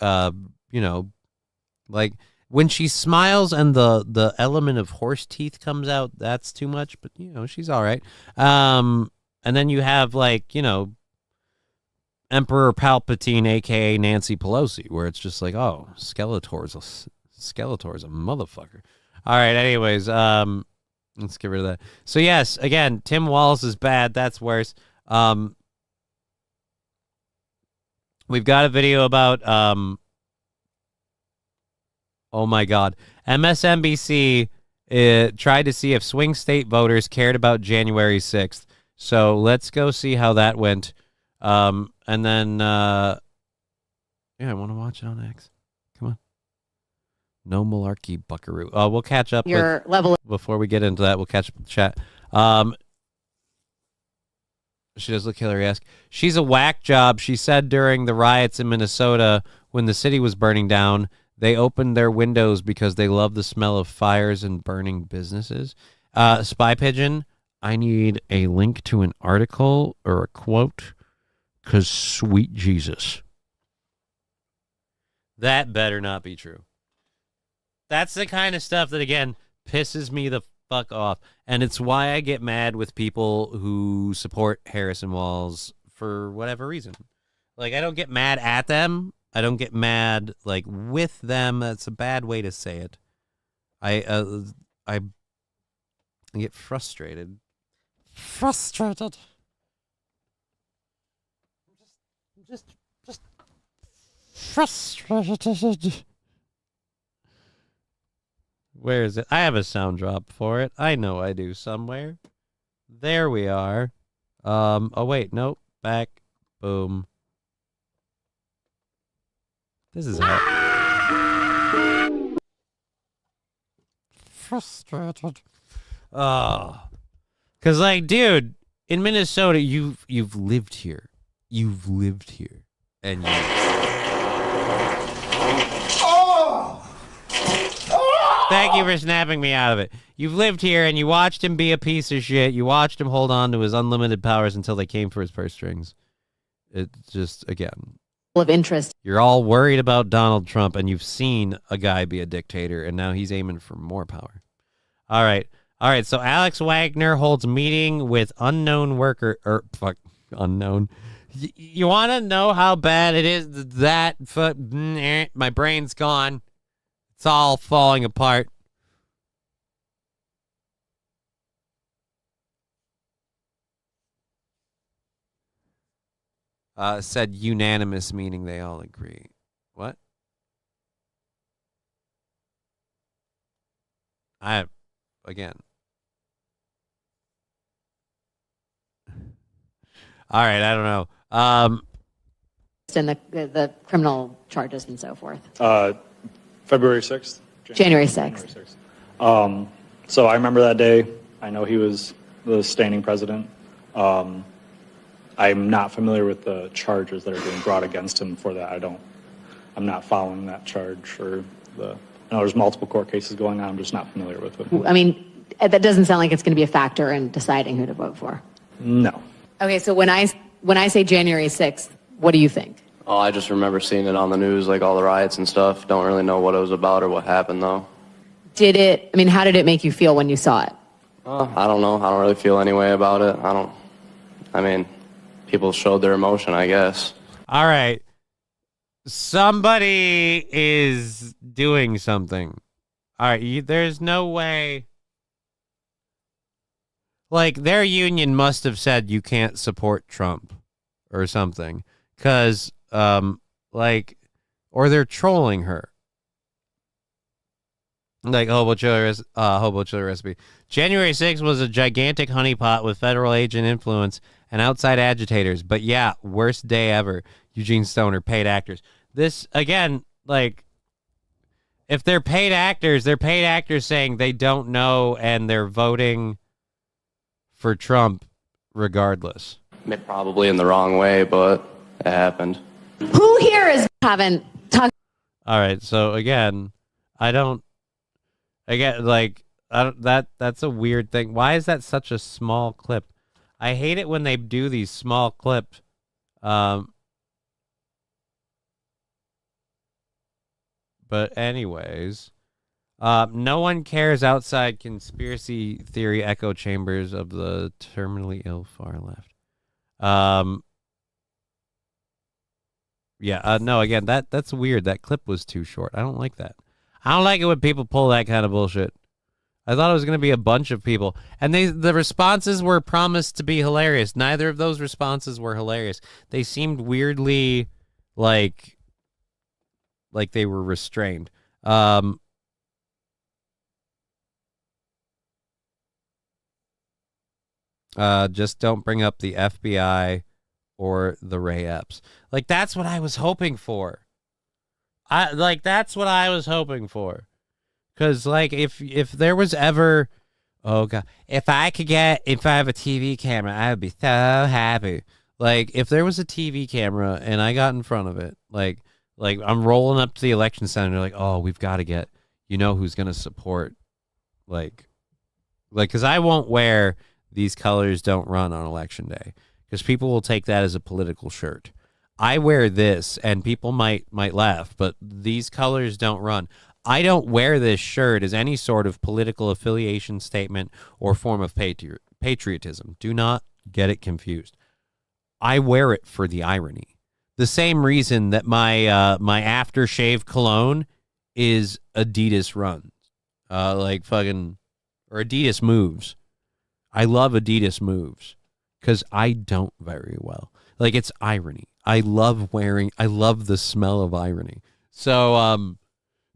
like when she smiles and the element of horse teeth comes out, that's too much. But she's all right. And then you have Emperor Palpatine, a.k.a. Nancy Pelosi, where it's just like, oh, Skeletor's a motherfucker. All right, anyways, let's get rid of that. So, yes, again, Tim Walz is bad. That's worse. We've got a video about, oh, my God. MSNBC tried to see if swing state voters cared about January 6th. So, let's go see how that went. And then, I want to watch it on X. Come on. No malarkey, buckaroo. We'll catch up. Your level. Before we get into that, we'll catch up with the chat. She does look Hillary-esque. She's a whack job. She said during the riots in Minnesota when the city was burning down, they opened their windows because they love the smell of fires and burning businesses. Spy Pigeon, I need a link to an article or a quote, because sweet Jesus. That better not be true. That's the kind of stuff that, again, pisses me the fuck off. And it's why I get mad with people who support Harrison Walls for whatever reason. Like, I don't get mad at them. I don't get mad, like, with them. That's a bad way to say it. I get frustrated. Frustrated. Just frustrated. Where is it? I have a sound drop for it. I know I do somewhere. There we are. Oh wait, nope. Back. Boom. This is how frustrated. Oh. Cause like, dude, in Minnesota, you've lived here. You've lived here. And you Thank you for snapping me out of it. You've lived here and you watched him be a piece of shit. You watched him hold on to his unlimited powers until they came for his purse strings. It's just, again, of interest. You're all worried about Donald Trump and you've seen a guy be a dictator and now he's aiming for more power. All right. So Alex Wagner holds meeting with unknown worker, unknown. You want to know how bad it is that my brain's gone. It's all falling apart. Said unanimous, meaning they all agree. What? Again. All right, I don't know. And the criminal charges and so forth. February 6th? January 6th. So I remember that day. I know he was the standing president. I'm not familiar with the charges that are being brought against him for that. I'm not following that charge or I know there's multiple court cases going on. I'm just not familiar with it. I mean, that doesn't sound like it's going to be a factor in deciding who to vote for. No. Okay, so when I say January 6th, what do you think? Oh, I just remember seeing it on the news, like all the riots and stuff. Don't really know what it was about or what happened, though. How did it make you feel when you saw it? I don't know. I don't really feel any way about it. People showed their emotion, I guess. All right. Somebody is doing something. All right. There's no way. Like, their union must have said you can't support Trump or something. Because, or they're trolling her. Like Hobo Chiller Recipe. January 6th was a gigantic honeypot with federal agent influence and outside agitators. But yeah, worst day ever. Eugene Stoner, paid actors. This, again, like, if they're paid actors saying they don't know and they're voting for Trump regardless. Probably in the wrong way, but it happened. Who here haven't talked? All right, so again, that's a weird thing. Why is that such a small clip? I hate it when they do these small clips. But anyways, no one cares outside conspiracy theory echo chambers of the terminally ill far left. No, again, that's weird. That clip was too short. I don't like that. I don't like it when people pull that kind of bullshit. I thought it was going to be a bunch of people. And the responses were promised to be hilarious. Neither of those responses were hilarious. They seemed weirdly like they were restrained. Just don't bring up the FBI or the Ray Epps. Like, that's what I was hoping for. That's what I was hoping for. Because, like, if there was ever Oh God, if I could get in front of a TV camera, I would be so happy. Like if there was a TV camera and I got in front of it, like I'm rolling up to the election center, like, oh, we've got to get, who's going to support, like, because I won't wear these colors don't run on election day because people will take that as a political shirt. I wear this and people might laugh, but these colors don't run. I don't wear this shirt as any sort of political affiliation statement or form of patriotism. Do not get it confused. I wear it for the irony. The same reason that my aftershave cologne is Adidas runs, like fucking, or Adidas moves. I love Adidas moves because I don't very well. Like it's irony. I love the smell of irony. So,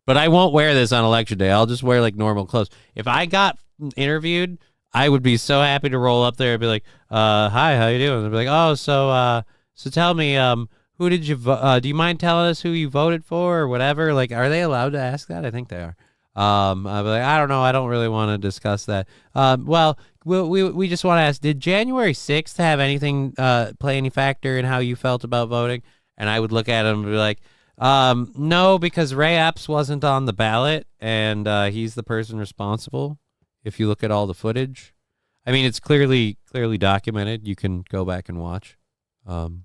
but I won't wear this on election day. I'll just wear like normal clothes. If I got interviewed, I would be so happy to roll up there and be like, hi, how you doing? They'd be like, oh, so tell me, who did you vote? Do you mind telling us who you voted for or whatever? Like, are they allowed to ask that? I think they are. I'd be like, I don't know. I don't really want to discuss that. Well, we just want to ask, did January 6th have anything, play any factor in how you felt about voting? And I would look at him and be like, no, because Ray Epps wasn't on the ballot and, he's the person responsible. If you look at all the footage, I mean, it's clearly documented. You can go back and watch. When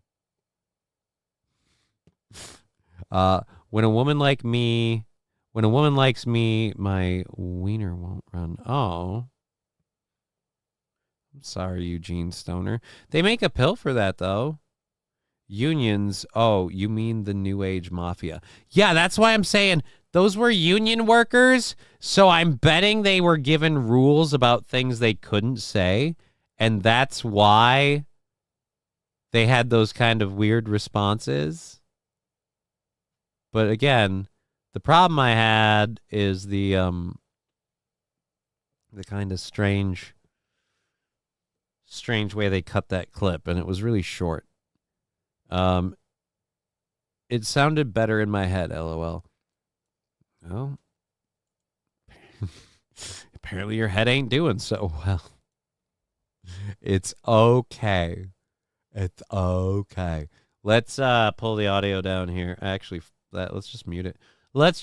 a woman likes me, my wiener won't run. Oh, I'm sorry, Eugene Stoner. They make a pill for that, though. Unions. Oh, you mean the New Age Mafia? Yeah, that's why I'm saying those were union workers. So I'm betting they were given rules about things they couldn't say. And that's why they had those kind of weird responses. But again, the problem I had is the kind of strange way they cut that clip, and it was really short. It sounded better in my head, LOL. Well, apparently your head ain't doing so well. It's okay. It's okay. Let's pull the audio down here. Actually, let's just mute it. Let's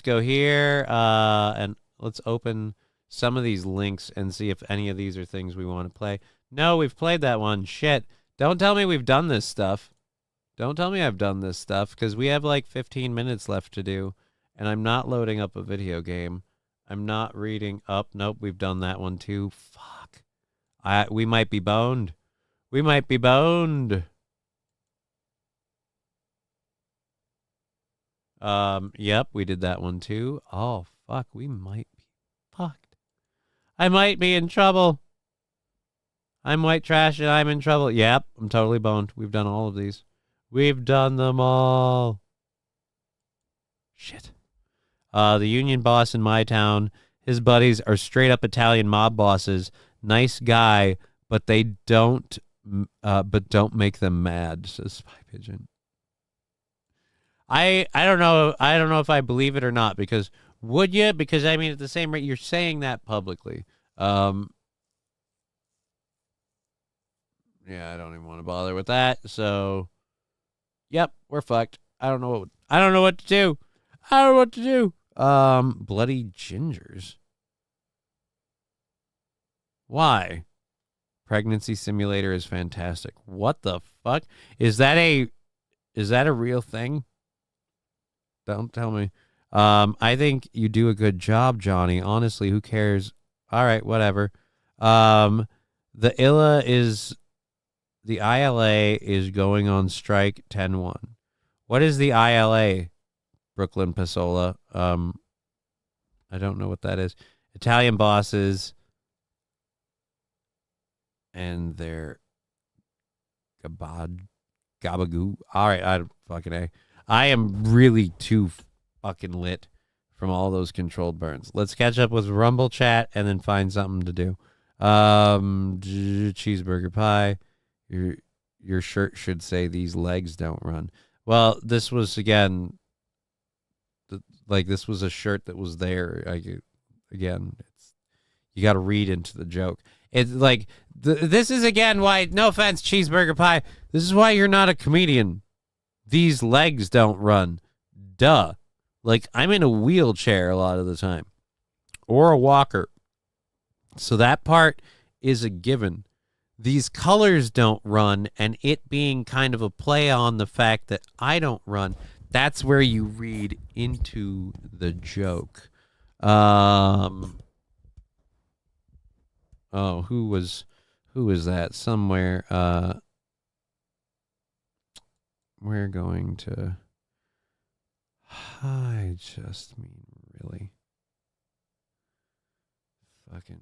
go here and let's open some of these links and see if any of these are things we want to play. No, we've played that one. Shit. Don't tell me we've done this stuff. Don't tell me I've done this stuff because we have like 15 minutes left to do, and I'm not loading up a video game. I'm not reading up. Nope, we've done that one too. Fuck. We might be boned. We might be boned. Yep, we did that one too. Oh, fuck, we might be fucked. I might be in trouble. I'm white trash and I'm in trouble. Yep, I'm totally boned. We've done all of these. We've done them all. Shit. The union boss in my town, his buddies are straight up Italian mob bosses. Nice guy, but they don't make them mad, says Spy Pigeon. I don't know. I don't know if I believe it or not, because would you? Because I mean, at the same rate, you're saying that publicly. Yeah, I don't even want to bother with that. So, yep, we're fucked. I don't know what to do. I don't know what to do. Bloody gingers. Why? Pregnancy simulator is fantastic. What the fuck? Is that a real thing? Don't tell me. I think you do a good job, Johnny. Honestly, who cares? All right, whatever. The ILA is going on strike 10-1. What is the ILA, Brooklyn Pasola? I don't know what that is. Italian bosses and their gabagoo. All right, I fucking A. I am really too fucking lit from all those controlled burns. Let's catch up with Rumble chat and then find something to do. Cheeseburger pie. Your shirt should say these legs don't run. Well, this was again, this was a shirt that was there. Again, You got to read into the joke. It's like, this is again why, no offense, Cheeseburger Pie, this is why you're not a comedian. These legs don't run. Duh. Like, I'm in a wheelchair a lot of the time. Or a walker. So that part is a given. These colors don't run, and it being kind of a play on the fact that I don't run, that's where you read into the joke. Oh, who was that? Somewhere. We're going to. I just mean really. Fucking.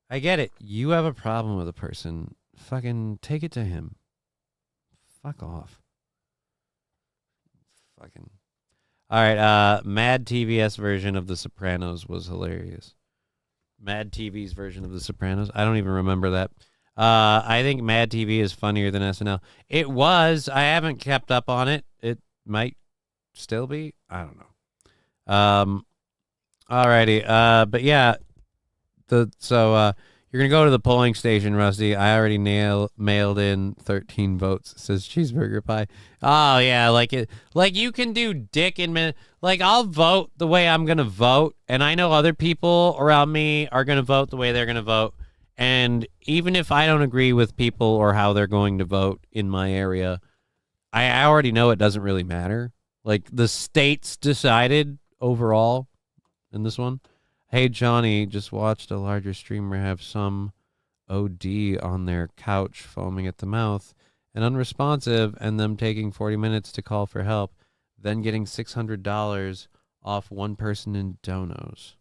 I get it. You have a problem with a person. Fucking take it to him. Fuck off. Fucking. All right. Mad TV's version of The Sopranos was hilarious. Mad TV's version of The Sopranos. I don't even remember that. I think Mad TV is funnier than SNL. It was. I haven't kept up on it. It might still be. I don't know. Alrighty. But yeah. You're gonna go to the polling station, Rusty. I already mailed in 13 votes. It says Cheeseburger Pie. Oh yeah, like you can do dick in minute. Like, I'll vote the way I'm gonna vote, and I know other people around me are gonna vote the way they're gonna vote. And even if I don't agree with people or how they're going to vote in my area, I already know it doesn't really matter. Like, the states decided overall in this one. Hey, Johnny, just watched a larger streamer have some OD on their couch foaming at the mouth and unresponsive, and them taking 40 minutes to call for help, then getting $600 off one person in donos.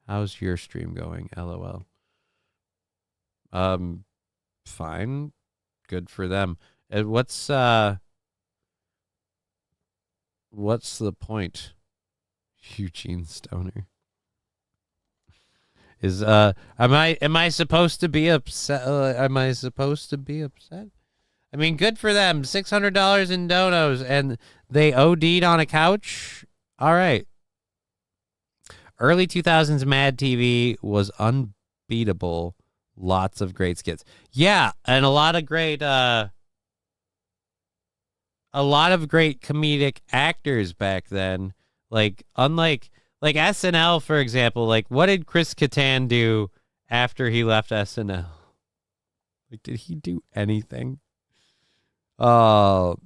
How's your stream going? LOL. Fine. Good for them. What's the point? Eugene Stoner. Am I supposed to be upset? Am I supposed to be upset? I mean, good for them. $600 in donos, and they OD'd on a couch. All right. Early 2000s Mad TV was unbeatable. Lots of great skits. Yeah, and a lot of great comedic actors back then. Like, unlike SNL, for example, like, what did Chris Kattan do after he left SNL? Like, did he do anything? But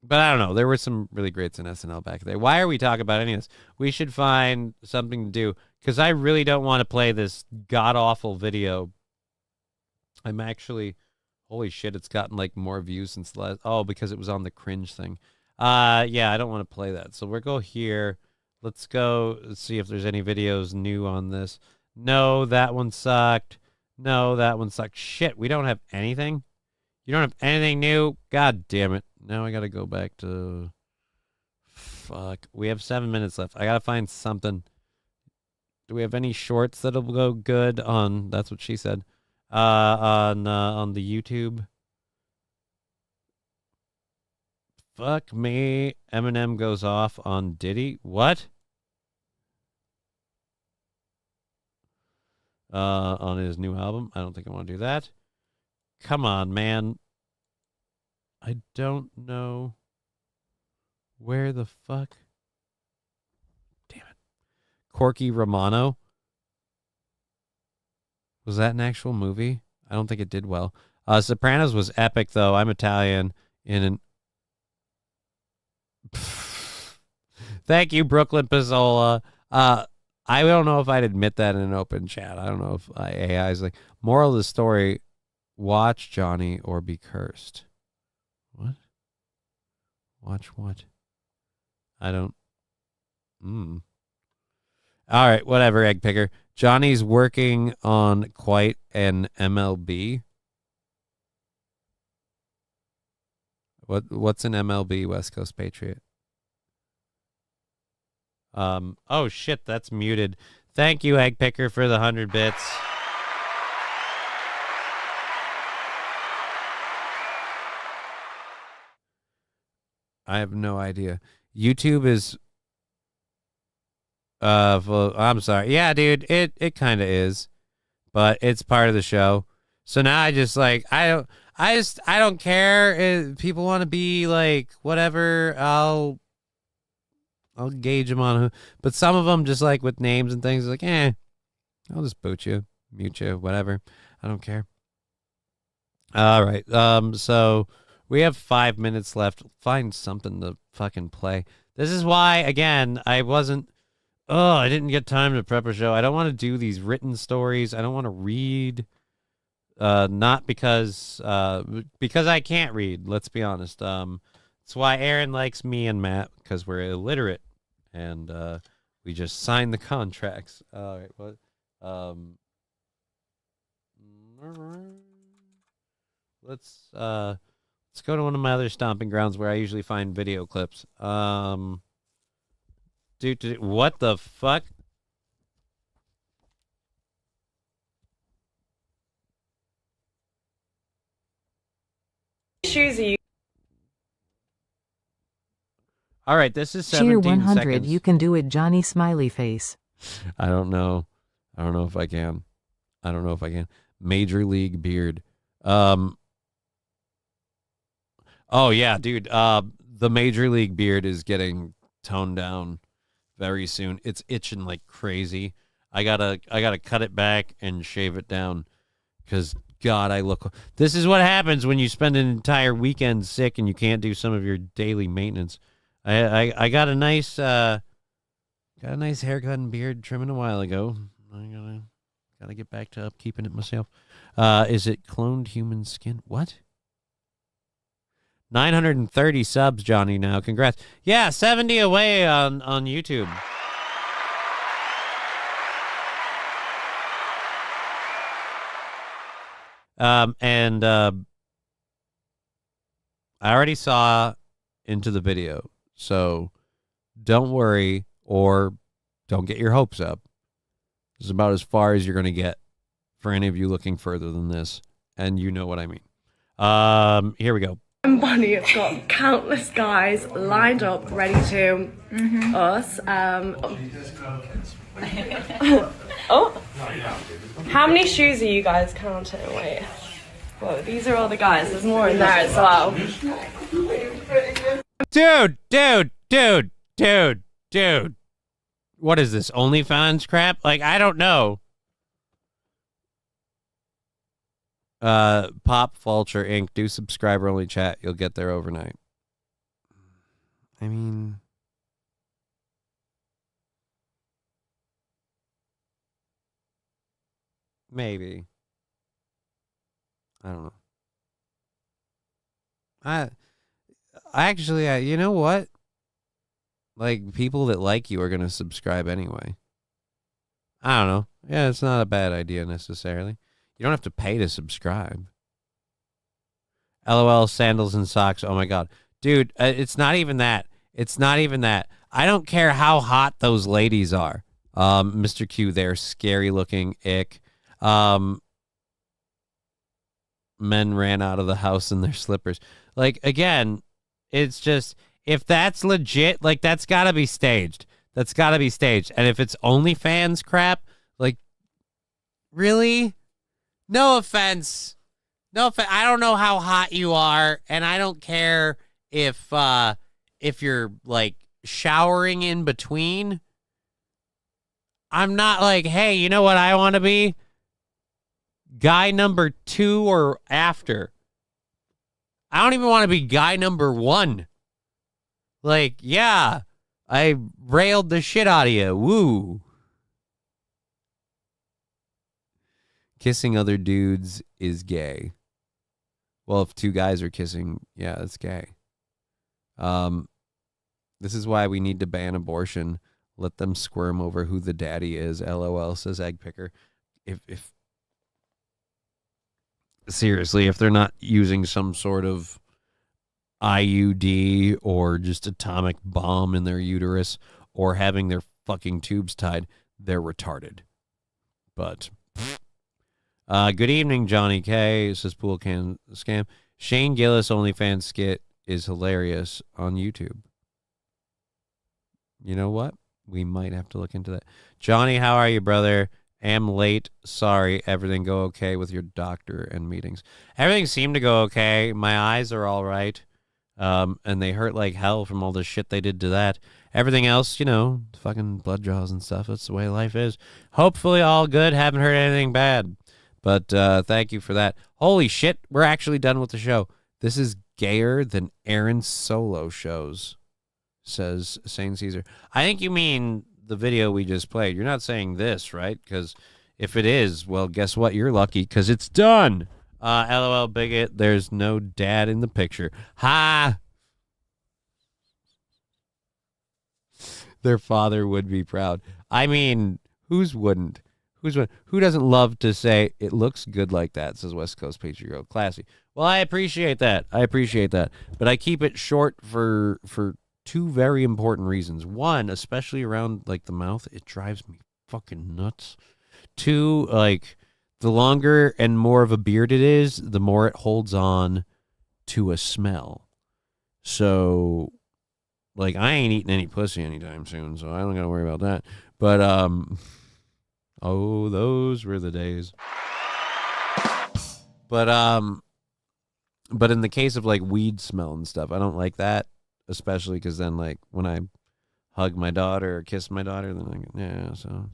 I don't know. There were some really greats in SNL back there. Why are we talking about any of this? We should find something to do, because I really don't want to play this god-awful video. I'm actually... Holy shit, it's gotten, like, more views since the last... Oh, because it was on the cringe thing. Yeah, I don't want to play that. So we'll go here. Let's go see if there's any videos new on this. No, that one sucked. No, that one sucked. Shit, we don't have anything? You don't have anything new? God damn it. Now I gotta go back to... Fuck. We have 7 minutes left. I gotta find something. Do we have any shorts that'll go good on... That's what she said. On the YouTube. Fuck me. Eminem goes off on Diddy. What? On his new album. I don't think I want to do that. Come on, man. I don't know where the fuck. Damn it. Corky Romano. Was that an actual movie? I don't think it did well. Sopranos was epic, though. I'm Italian. Thank you, Brooklyn Pizzola. I don't know if I'd admit that in an open chat. I don't know if AI is like, moral of the story, watch Johnny or be cursed. What? Watch what? I don't... All right, whatever, Egg Picker. Johnny's working on quite an MLB. What's an MLB, West Coast Patriot? Oh shit, that's muted. Thank you, Egg Picker, for the 100 bits. I have no idea. YouTube is... Well, I'm sorry. Yeah, dude, it kind of is, but it's part of the show. So now I just like I don't care if people want to be like whatever. I'll gauge them on who, but some of them just like with names and things like I'll just boot you, mute you, whatever. I don't care. All right. So we have 5 minutes left. Find something to fucking play. This is why again I didn't get time to prep a show. I don't want to do these written stories. I don't want to read. Not because I can't read. Let's be honest. That's why Aaron likes me and Matt, because we're illiterate, and we just sign the contracts. All right. What? Let's go to one of my other stomping grounds where I usually find video clips. Dude, what the fuck? Shoes are you? All right, this is 17 Cheer 100. seconds. You can do it, Johnny Smiley Face. I don't know if I can. Major League Beard. Oh yeah, dude. The Major League Beard is getting toned down very soon. It's itching like crazy. I gotta cut it back and shave it down, because God, this is what happens when you spend an entire weekend sick and you can't do some of your daily maintenance. I got a nice haircut and beard trimming a while ago. I gotta get back to upkeeping it myself. Is it cloned human skin? What? 930 subs, Johnny, now. Congrats. Yeah, 70 away on YouTube. And I already saw into the video, so don't worry or don't get your hopes up. This is about as far as you're going to get for any of you looking further than this, and you know what I mean. Here we go. And Bunny have got countless guys lined up, ready to us. Oh, how many shoes are you guys counting? Wait, whoa, these are all the guys. There's more in there as well. Dude. What is this, OnlyFans crap? Like, I don't know. Pop Vulture Inc. Do subscriber only chat. You'll get there overnight. I mean, maybe. I don't know. I actually, you know what? Like, people that like you are going to subscribe anyway. I don't know. Yeah, it's not a bad idea necessarily. You don't have to pay to subscribe. LOL, sandals and socks. Oh my God. Dude, it's not even that. I don't care how hot those ladies are. Mr. Q, they're scary looking. Ick. Men ran out of the house in their slippers. Like, again, it's just, if that's legit, like, that's gotta be staged. And if it's OnlyFans crap, like, really? No offense. I don't know how hot you are, and I don't care if you're like showering in between. I'm not like, hey, you know what I want to be? Guy number 2 or after. I don't even want to be guy number 1. Like, yeah, I railed the shit out of you. Woo. Kissing other dudes is gay. Well, if 2 guys are kissing, yeah, it's gay. This is why we need to ban abortion. Let them squirm over who the daddy is. LOL, says Egg Picker. If seriously, if they're not using some sort of IUD or just atomic bomb in their uterus or having their fucking tubes tied, they're retarded. But good evening, Johnny K. Says Pool Can Scam. Shane Gillis OnlyFans skit is hilarious on YouTube. You know what? We might have to look into that. Johnny, how are you, brother? Am late. Sorry. Everything go okay with your doctor and meetings? Everything seemed to go okay. My eyes are all right. And they hurt like hell from all the shit they did to that. Everything else, you know, fucking blood draws and stuff. That's the way life is. Hopefully all good. Haven't heard anything bad. But thank you for that. Holy shit. We're actually done with the show. This is gayer than Aaron's solo shows, says Saint Caesar. I think you mean the video we just played. You're not saying this, right? Because if it is, well, guess what? You're lucky because it's done. LOL bigot. There's no dad in the picture. Ha! Their father would be proud. I mean, whose wouldn't? Who doesn't love to say it looks good like that? Says West Coast Patriot Girl. Classy. Well, I appreciate that. But I keep it short for two very important reasons. One, especially around like the mouth, it drives me fucking nuts. Two, like the longer and more of a beard it is, the more it holds on to a smell. So like I ain't eating any pussy anytime soon, so I don't gotta worry about that. But oh, those were the days. But in the case of like weed smell and stuff, I don't like that. Especially because then, like, when I hug my daughter or kiss my daughter, then yeah, so.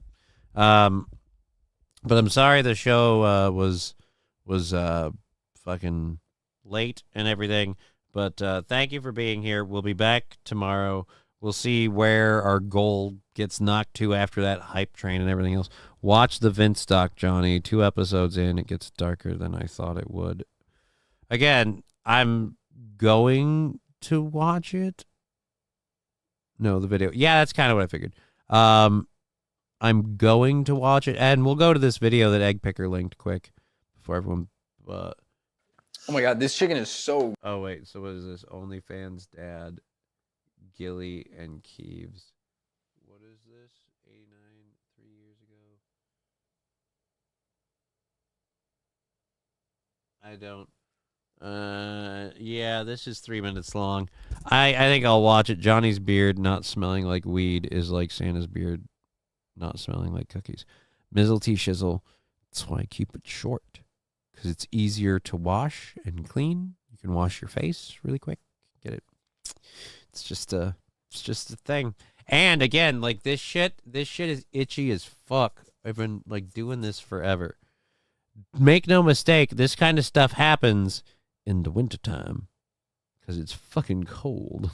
But I'm sorry the show was fucking late and everything. But thank you for being here. We'll be back tomorrow. We'll see where our goal gets knocked to after that hype train and everything else. Watch the Vince doc, Johnny. 2 episodes in, it gets darker than I thought it would. Again, I'm going to watch it. No, the video. Yeah, that's kind of what I figured. I'm going to watch it, and we'll go to this video that Egg Picker linked quick before everyone. Oh my god, this chicken is so. Oh wait, so what is this? OnlyFans dad, Gilly and Keeves. What is this? 89, 3 years ago. I don't. Yeah, this is 3 minutes long. I think I'll watch it. Johnny's beard not smelling like weed is like Santa's beard not smelling like cookies. Mizzle T shizzle. That's why I keep it short, because it's easier to wash and clean. You can wash your face really quick. Get it? It's just a thing. And again, like this shit is itchy as fuck. I've been like doing this forever. Make no mistake, this kind of stuff happens in the wintertime because it's fucking cold.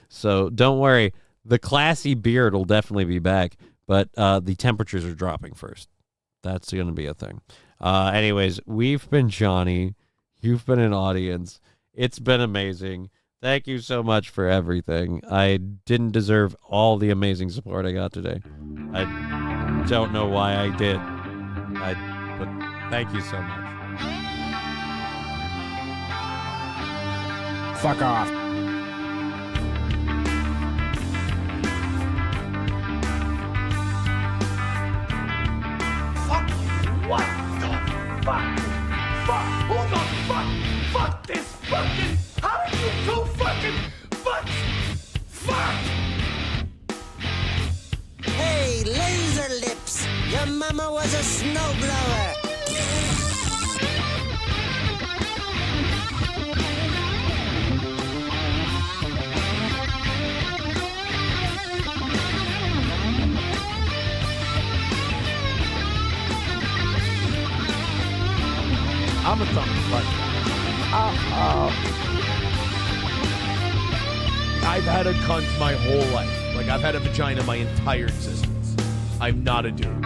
So don't worry. The classy beard will definitely be back, but the temperatures are dropping first. That's going to be a thing. Anyways, we've been Johnny. You've been an audience. It's been amazing. Thank you so much for everything. I didn't deserve all the amazing support I got today. I don't know why I did. But thank you so much. Fuck off. Fuck you. What the fuck? Fuck. Who the fuck? Fuck this fucking. How did you two fucking butts? Fuck. Hey, laser lips. Your mama was a snowblower. I'm a thumb butt. I've had a cunt my whole life. Like, I've had a vagina my entire existence. I'm not a dude.